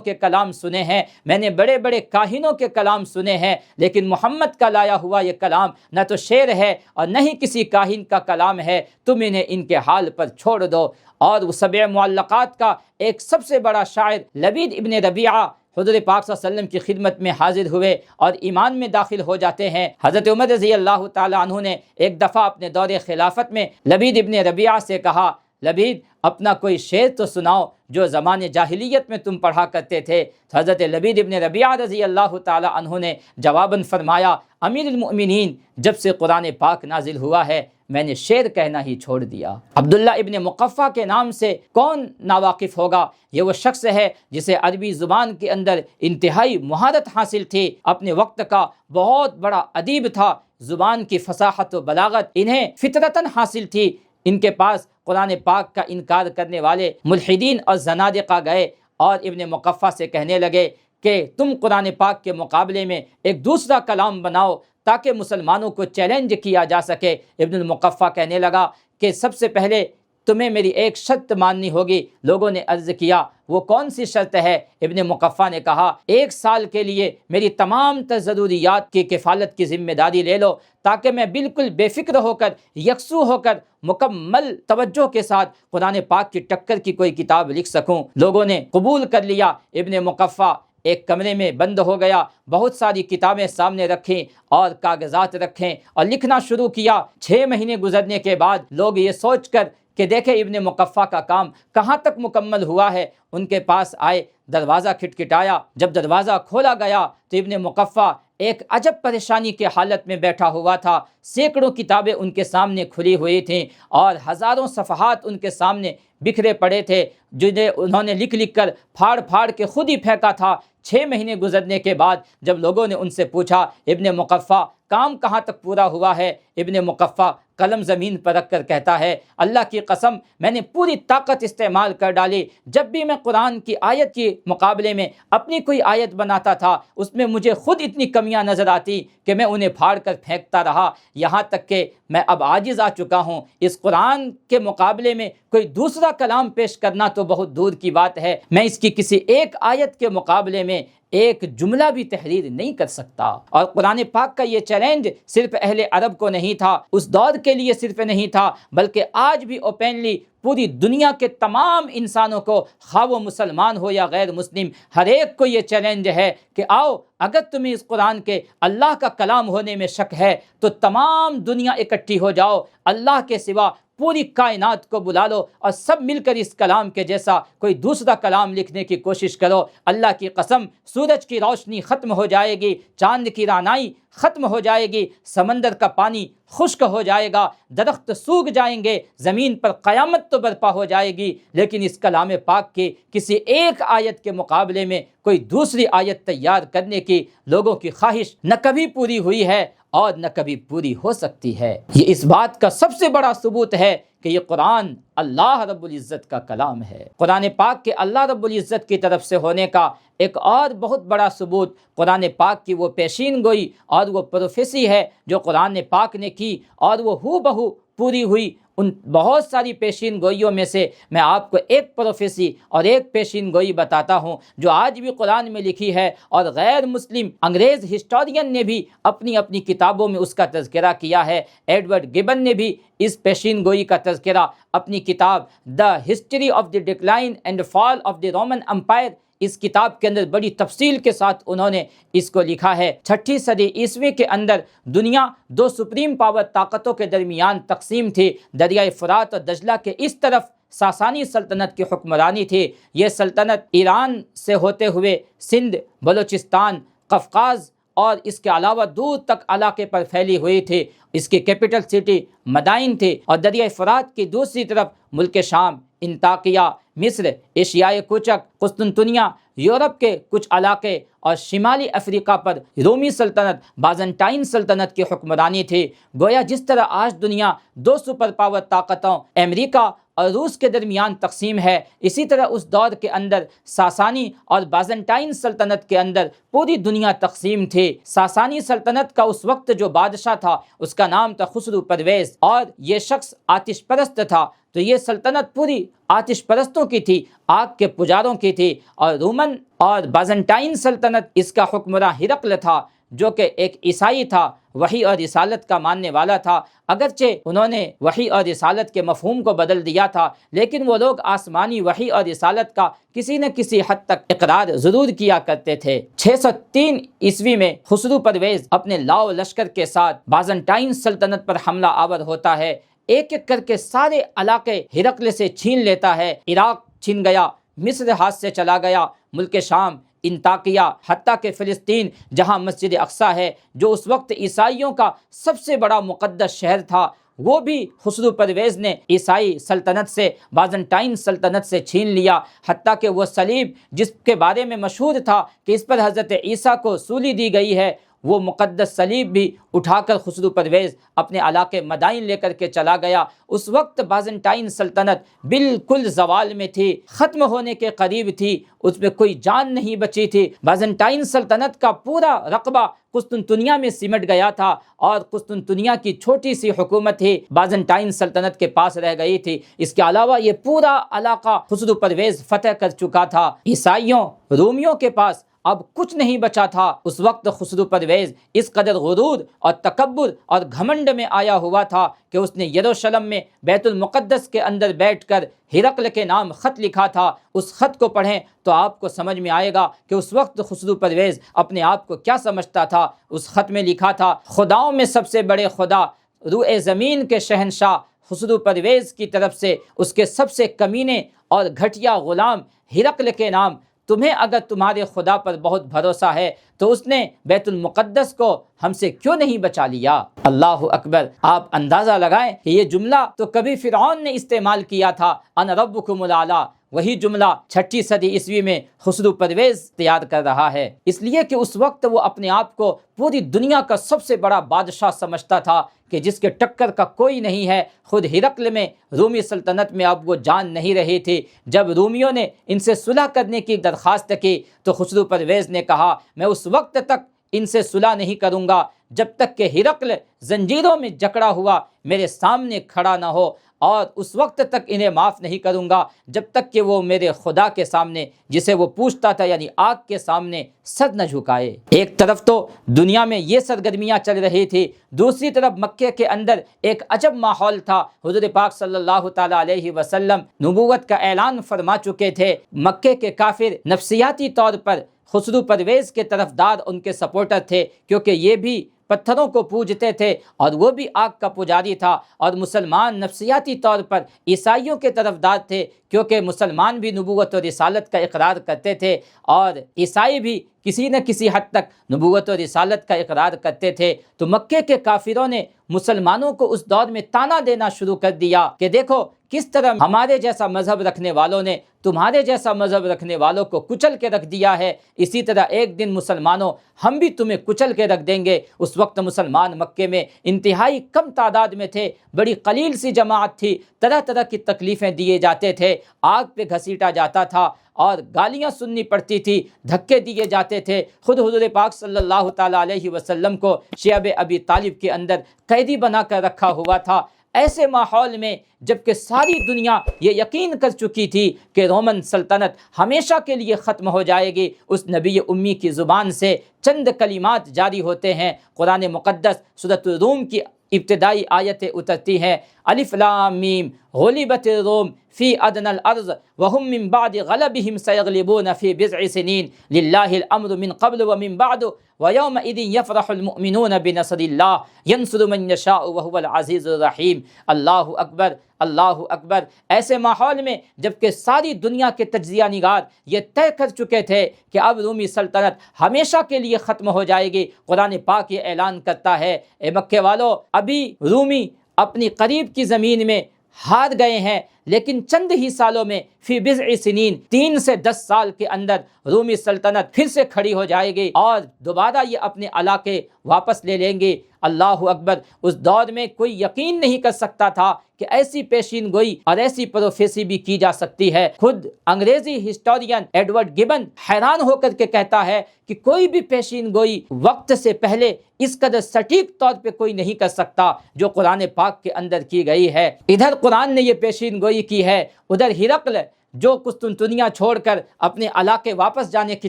کے کلام سنے ہیں، میں نے بڑے بڑے کاہنوں کے کلام سنے ہیں، لیکن محمد کا لایا ہوا یہ کلام نہ تو شعر ہے اور نہ ہی کسی کاہن کا کلام ہے، تم انہیں ان کے حال پر چھوڑ دو۔ اور وہ 7 معلقات کا ایک سب سے بڑا شاعر لبید ابن ربیعہ حضور پاک صلی اللہ علیہ وسلم کی خدمت میں حاضر ہوئے اور ایمان میں داخل ہو جاتے ہیں۔ حضرت عمر رضی اللہ تعالیٰ عنہ نے ایک دفعہ اپنے دور خلافت میں لبید ابن ربیعہ سے کہا، لبید اپنا کوئی شعر تو سناؤ جو زمانے جاہلیت میں تم پڑھا کرتے تھے۔ تو حضرت لبید ابن ربیعہ رضی اللہ تعالیٰ عنہ نے جواباً فرمایا، امیر المؤمنین جب سے قرآن پاک نازل ہوا ہے میں نے شعر کہنا ہی چھوڑ دیا۔ عبداللہ ابن مقفع کے نام سے کون ناواقف ہوگا؟ یہ وہ شخص ہے جسے عربی زبان کے اندر انتہائی مہارت حاصل تھی، اپنے وقت کا بہت بڑا ادیب تھا، زبان کی فصاحت و بلاغت انہیں فطرتاً حاصل تھی۔ ان کے پاس قرآن پاک کا انکار کرنے والے ملحدین اور زنادقہ گئے اور ابن مقفع سے کہنے لگے کہ تم قرآن پاک کے مقابلے میں ایک دوسرا کلام بناؤ تاکہ مسلمانوں کو چیلنج کیا جا سکے۔ ابن المقفع کہنے لگا کہ سب سے پہلے تمہیں میری ایک شرط ماننی ہوگی۔ لوگوں نے عرض کیا وہ کون سی شرط ہے؟ ابن مقفع نے کہا 1 سال کے لیے میری تمام تر ضروریات کی کفالت کی ذمہ داری لے لو تاکہ میں بالکل بے فکر ہو کر، یکسو ہو کر، مکمل توجہ کے ساتھ قرآن پاک کی ٹکر کی کوئی کتاب لکھ سکوں۔ لوگوں نے قبول کر لیا۔ ابن مقفع ایک کمرے میں بند ہو گیا، بہت ساری کتابیں سامنے رکھیں اور کاغذات رکھیں اور لکھنا شروع کیا۔ 6 مہینے گزرنے کے بعد لوگ یہ سوچ کر کہ دیکھیں ابن مقفع کا کام کہاں تک مکمل ہوا ہے، ان کے پاس آئے، دروازہ کھٹکھٹایا۔ جب دروازہ کھولا گیا تو ابن مقفع ایک عجب پریشانی کے حالت میں بیٹھا ہوا تھا۔ سینکڑوں کتابیں ان کے سامنے کھلی ہوئی تھیں اور ہزاروں صفحات ان کے سامنے بکھرے پڑے تھے جنہیں انہوں نے لکھ لکھ کر پھاڑ پھاڑ کے خود ہی پھینکا تھا۔ 6 مہینے گزرنے کے بعد جب لوگوں نے ان سے پوچھا ابن مقفع کام کہاں تک پورا ہوا ہے، ابن مقفع قلم زمین پر رکھ کر کہتا ہے اللہ کی قسم میں نے پوری طاقت استعمال کر ڈالی۔ جب بھی میں قرآن کی آیت کے مقابلے میں اپنی کوئی آیت بناتا تھا اس میں مجھے خود اتنی کمیاں نظر آتی کہ میں انہیں پھاڑ کر پھینکتا رہا، یہاں تک کہ میں اب عاجز آ چکا ہوں۔ اس قرآن کے مقابلے میں کوئی دوسرا کلام پیش کرنا تو بہت دور کی بات ہے، میں اس کی کسی ایک آیت کے مقابلے میں ایک جملہ بھی تحریر نہیں کر سکتا۔ اور قرآن پاک کا یہ چیلنج صرف اہل عرب کو نہیں تھا، اس دور کے لیے صرف نہیں تھا، بلکہ آج بھی اوپنلی پوری دنیا کے تمام انسانوں کو، خواہ وہ مسلمان ہو یا غیر مسلم، ہر ایک کو یہ چیلنج ہے کہ آؤ اگر تمہیں اس قرآن کے اللہ کا کلام ہونے میں شک ہے تو تمام دنیا اکٹھی ہو جاؤ، اللہ کے سوا پوری کائنات کو بلا لو اور سب مل کر اس کلام کے جیسا کوئی دوسرا کلام لکھنے کی کوشش کرو۔ اللہ کی قسم سورج کی روشنی ختم ہو جائے گی، چاند کی رعنائی ختم ہو جائے گی، سمندر کا پانی خشک ہو جائے گا، درخت سوکھ جائیں گے، زمین پر قیامت تو برپا ہو جائے گی، لیکن اس کلام پاک کی کسی ایک آیت کے مقابلے میں کوئی دوسری آیت تیار کرنے کی لوگوں کی خواہش نہ کبھی پوری ہوئی ہے اور نہ کبھی پوری ہو سکتی ہے۔ یہ اس بات کا سب سے بڑا ثبوت ہے کہ یہ قرآن اللہ رب العزت کا کلام ہے۔ قرآن پاک کے اللہ رب العزت کی طرف سے ہونے کا ایک اور بہت بڑا ثبوت قرآن پاک کی وہ پیشین گوئی اور وہ پروفیسی ہے جو قرآن پاک نے کی اور وہ ہو بہو پوری ہوئی۔ ان بہت ساری پیشین گوئیوں میں سے میں آپ کو ایک پروفیسی اور ایک پیشین گوئی بتاتا ہوں جو آج بھی قرآن میں لکھی ہے، اور غیر مسلم انگریز ہسٹورین نے بھی اپنی اپنی کتابوں میں اس کا تذکرہ کیا ہے۔ ایڈورڈ گبن نے بھی اس پیشین گوئی کا تذکرہ اپنی کتاب the history of the decline and fall of the Roman empire, اس کتاب کے اندر بڑی تفصیل کے ساتھ انہوں نے اس کو لکھا ہے۔ 6 صدی عیسوی کے اندر دنیا 2 سپریم پاور طاقتوں کے درمیان تقسیم تھی۔ دریائے فرات اور دجلہ کے اس طرف ساسانی سلطنت کی حکمرانی تھی، یہ سلطنت ایران سے ہوتے ہوئے سندھ، بلوچستان، قفقاز اور اس کے علاوہ دور تک علاقے پر پھیلی ہوئی تھی۔ اس کی کیپٹل سٹی مدائن تھی، اور دریائے فرات کی دوسری طرف ملک شام، انطاکیہ، مصر، ایشیائے کوچک، قسطنطنیہ، یورپ کے کچھ علاقے اور شمالی افریقہ پر رومی سلطنت، بازنٹائن سلطنت کی حکمرانی تھی۔ گویا جس طرح آج دنیا 2 سپر پاور طاقتوں امریکہ اور روس کے درمیان تقسیم ہے، اسی طرح اس دور کے اندر ساسانی اور بازنٹائن سلطنت کے اندر پوری دنیا تقسیم تھی۔ ساسانی سلطنت کا اس وقت جو بادشاہ تھا اس کا نام تھا خسرو پرویز، اور یہ شخص آتش پرست تھا، تو یہ سلطنت پوری آتش پرستوں کی تھی، آگ کے پجاروں کی تھی۔ اور رومن اور بازنٹائن سلطنت اس کا حکمراں ہرقل تھا جو کہ ایک عیسائی تھا، وحی اور رسالت کا ماننے والا تھا۔ اگرچہ انہوں نے وحی اور رسالت کے مفہوم کو بدل دیا تھا، لیکن وہ لوگ آسمانی وحی اور رسالت کا کسی نہ کسی حد تک اقرار ضرور کیا کرتے تھے۔ 603 عیسوی میں خسرو پرویز اپنے لاؤ لشکر کے ساتھ بازنٹائن سلطنت پر حملہ آور ہوتا ہے، ایک ایک کر کے سارے علاقے ہرقل سے چھین لیتا ہے۔ عراق چھن گیا، مصر ہاتھ سے چلا گیا، ملک شام، انطاکیہ، حتیٰ کہ فلسطین جہاں مسجد اقصیٰ ہے جو اس وقت عیسائیوں کا سب سے بڑا مقدس شہر تھا، وہ بھی خسرو پرویز نے عیسائی سلطنت سے، بازنٹائن سلطنت سے چھین لیا۔ حتیٰ کہ وہ صلیب جس کے بارے میں مشہور تھا کہ اس پر حضرت عیسیٰ کو سولی دی گئی ہے، وہ مقدس صلیب بھی اٹھا کر خسرو پرویز اپنے علاقے مدائن لے کر کے چلا گیا۔ اس وقت بازنٹائن سلطنت بالکل زوال میں تھی، ختم ہونے کے قریب تھی، اس میں کوئی جان نہیں بچی تھی۔ بازنٹائن سلطنت کا پورا رقبہ قسطنطنیہ میں سمٹ گیا تھا، اور قسطنطنیہ کی چھوٹی سی حکومت ہی بازنٹائن سلطنت کے پاس رہ گئی تھی۔ اس کے علاوہ یہ پورا علاقہ خسرو پرویز فتح کر چکا تھا۔ عیسائیوں، رومیوں کے پاس اب کچھ نہیں بچا تھا۔ اس وقت خسرو پرویز اس قدر غرور اور تکبر اور گھمنڈ میں آیا ہوا تھا کہ اس نے یروشلم میں بیت المقدس کے اندر بیٹھ کر ہرقل کے نام خط لکھا تھا۔ اس خط کو پڑھیں تو آپ کو سمجھ میں آئے گا کہ اس وقت خسرو پرویز اپنے آپ کو کیا سمجھتا تھا۔ اس خط میں لکھا تھا، خداؤں میں سب سے بڑے خدا، روئے زمین کے شہنشاہ خسرو پرویز کی طرف سے اس کے سب سے کمینے اور گھٹیا غلام ہرقل کے نام، تمہیں اگر تمہارے خدا پر بہت بھروسہ ہے تو اس نے بیت المقدس کو ہم سے کیوں نہیں بچا لیا؟ اللہ اکبر! آپ اندازہ لگائیں کہ یہ جملہ تو کبھی فرعون نے استعمال کیا تھا، انا ربکم الاعلی، وہی جملہ 6 صدی عیسوی میں خسرو پرویز تیار کر رہا ہے، اس لیے کہ اس وقت وہ اپنے آپ کو پوری دنیا کا سب سے بڑا بادشاہ سمجھتا تھا کہ جس کے ٹکر کا کوئی نہیں ہے۔ خود ہرقل میں رومی سلطنت میں اب وہ جان نہیں رہی تھی۔ جب رومیوں نے ان سے صلح کرنے کی درخواست کی تو خسرو پرویز نے کہا، میں اس وقت تک ان سے صلح نہیں کروں گا جب تک کہ ہرقل زنجیروں میں جکڑا ہوا میرے سامنے کھڑا نہ ہو، اور اس وقت تک انہیں معاف نہیں کروں گا جب تک کہ وہ میرے خدا کے سامنے، جسے وہ پوچھتا تھا یعنی آگ کے سامنے، سر نہ جھکائے۔ ایک طرف تو دنیا میں یہ سرگرمیاں چل رہی تھی، دوسری طرف مکے کے اندر ایک عجب ماحول تھا۔ حضور پاک صلی اللہ تعالیٰ علیہ وسلم نبوت کا اعلان فرما چکے تھے۔ مکے کے کافر نفسیاتی طور پر خسرو پرویز کے طرفدار، ان کے سپورٹر تھے، کیونکہ یہ بھی پتھروں کو پوجتے تھے اور وہ بھی آگ کا پجاری تھا، اور مسلمان نفسیاتی طور پر عیسائیوں کے طرفدار تھے، کیونکہ مسلمان بھی نبوت و رسالت کا اقرار کرتے تھے، اور عیسائی بھی کسی نہ کسی حد تک نبوت و رسالت کا اقرار کرتے تھے۔ تو مکے کے کافروں نے مسلمانوں کو اس دور میں تانا دینا شروع کر دیا کہ دیکھو کس طرح ہمارے جیسا مذہب رکھنے والوں نے تمہارے جیسا مذہب رکھنے والوں کو کچل کے رکھ دیا ہے، اسی طرح ایک دن مسلمانوں ہم بھی تمہیں کچل کے رکھ دیں گے۔ اس وقت مسلمان مکے میں انتہائی کم تعداد میں تھے، بڑی قلیل سی جماعت تھی، طرح طرح کی تکلیفیں دیے جاتے تھے، آگ پہ گھسیٹا جاتا تھا اور گالیاں سننی پڑتی تھی، دھکے دیے جاتے تھے۔ خود حضور پاک صلی اللہ تعالیٰ علیہ وسلم کو شیعہ ابی طالب کے اندر قیدی بنا کر رکھا ہوا تھا۔ ایسے ماحول میں جبکہ ساری دنیا یہ یقین کر چکی تھی کہ رومن سلطنت ہمیشہ کے لیے ختم ہو جائے گی، اس نبی امی کی زبان سے چند کلمات جاری ہوتے ہیں۔ قرآن مقدس سورۃ الروم کی ابتدائی آیتیں اترتی ہیں، الف لام میم غلبت الروم فی ادنی الارض وهم من بعد غلبهم سیغلبون فی بضع سنین للہ الامر من قبل ومن بعد ویومئذ یفرح المؤمنون بنصر اللہ ینصر من یشاء وهو العزیز الرحیم۔ اللہ اکبر، اللہ اکبر۔ ایسے ماحول میں جبکہ ساری دنیا کے تجزیہ نگار یہ طے کر چکے تھے کہ اب رومی سلطنت ہمیشہ کے لیے ختم ہو جائے گی، قرآن پاک یہ اعلان کرتا ہے، اے مکے والو، ابھی رومی اپنی قریب کی زمین میں ہار گئے ہیں، لیکن چند ہی سالوں میں فی بضع سنین 3 سے 10 سال کے اندر رومی سلطنت پھر سے کھڑی ہو جائے گی اور دوبارہ یہ اپنے علاقے واپس لے لیں گے۔ اللہ اکبر۔ اس دور میں کوئی یقین نہیں کر سکتا تھا کہ ایسی پیشین گوئی اور ایسی پروفیسی بھی کی جا سکتی ہے۔ خود انگریزی ہسٹورین ایڈورڈ گبن حیران ہو کر کے کہتا ہے کہ کوئی بھی پیشین گوئی وقت سے پہلے اس قدر سٹیک طور پہ کوئی نہیں کر سکتا جو قرآن پاک کے اندر کی گئی ہے۔ ادھر قرآن نے یہ پیشین گوئی کی ہے، ادھر ہرقل جو قسطنطنیہ چھوڑ کر اپنے علاقے واپس جانے کی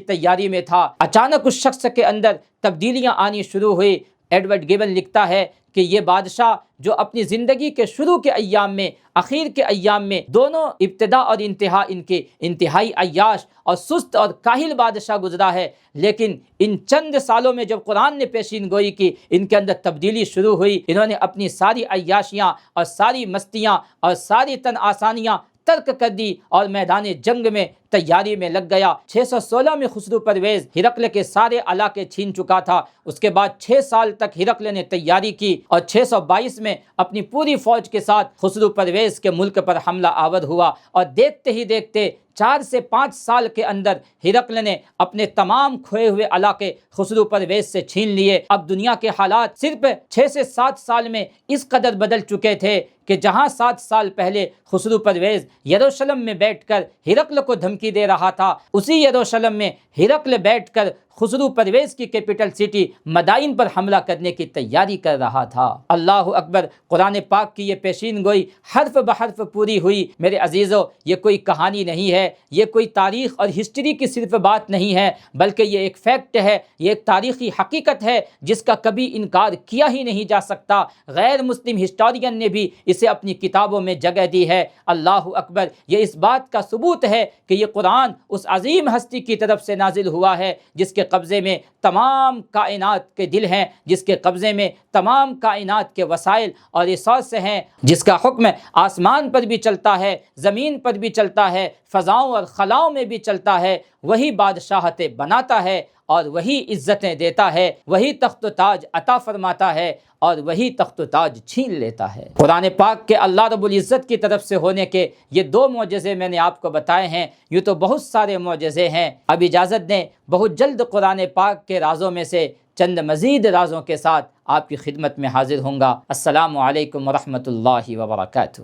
تیاری میں تھا، اچانک اس شخص کے اندر تبدیلیاں آنی شروع ہوئی۔ ایڈورڈ گبن لکھتا ہے کہ یہ بادشاہ جو اپنی زندگی کے شروع کے ایام میں، اخیر کے ایام میں، دونوں ابتدا اور انتہا ان کے انتہائی عیاش اور سست اور کاہل بادشاہ گزرا ہے، لیکن ان چند سالوں میں جب قرآن نے پیشین گوئی کی، ان کے اندر تبدیلی شروع ہوئی۔ انہوں نے اپنی ساری عیاشیاں اور ساری مستیاں اور ساری تن آسانیاں ترک کر دی اور میدان جنگ میں تیاری میں لگ گیا۔ 616 میں خسرو پرویز ہرقل کے سارے علاقے چھین چکا تھا۔ اس کے بعد 6 سال تک ہرقل نے تیاری کی اور 622 میں اپنی پوری فوج کے ساتھ خسرو پرویز کے ملک پر حملہ آور ہوا، اور دیکھتے ہی دیکھتے 4 سے 5 سال کے اندر ہرقل نے اپنے تمام کھوئے ہوئے علاقے خسرو پرویز سے چھین لیے۔ اب دنیا کے حالات صرف 6 سے 7 سال میں اس قدر بدل چکے تھے کہ جہاں 7 سال پہلے خسرو پرویز یروشلم میں بیٹھ کر ہرقل کو دھمکی دے رہا تھا، اسی یروشلم میں ہرقل بیٹھ کر خسرو پرویز کی کیپٹل سٹی مدائن پر حملہ کرنے کی تیاری کر رہا تھا۔ اللہ اکبر! قرآن پاک کی یہ پیشین گوئی حرف بحرف پوری ہوئی۔ میرے عزیزو، یہ کوئی کہانی نہیں ہے، یہ کوئی تاریخ اور ہسٹری کی صرف بات نہیں ہے، بلکہ یہ ایک فیکٹ ہے، یہ ایک تاریخی حقیقت ہے جس کا کبھی انکار کیا ہی نہیں جا سکتا۔ غیر مسلم ہسٹورین نے بھی اسے اپنی کتابوں میں جگہ دی ہے۔ اللہ اکبر! یہ اس بات کا ثبوت ہے کہ یہ قرآن اس عظیم ہستی کی طرف سے نازل ہوا ہے جس کے قبضے میں تمام کائنات کے دل ہیں، جس کے قبضے میں تمام کائنات کے وسائل اور ریسورس ہیں، جس کا حکم آسمان پر بھی چلتا ہے، زمین پر بھی چلتا ہے، فضاؤں اور خلاؤں میں بھی چلتا ہے۔ وہی بادشاہتیں بناتا ہے اور وہی عزتیں دیتا ہے، وہی تخت و تاج عطا فرماتا ہے اور وہی تخت و تاج چھین لیتا ہے۔ قرآن پاک کے اللہ رب العزت کی طرف سے ہونے کے یہ 2 معجزے میں نے آپ کو بتائے ہیں۔ یوں تو بہت سارے معجزے ہیں، اب اجازت دیں بہت جلد قرآن پاک کے رازوں میں سے چند مزید رازوں کے ساتھ آپ کی خدمت میں حاضر ہوں گا۔ السلام علیکم ورحمۃ اللہ وبرکاتہ۔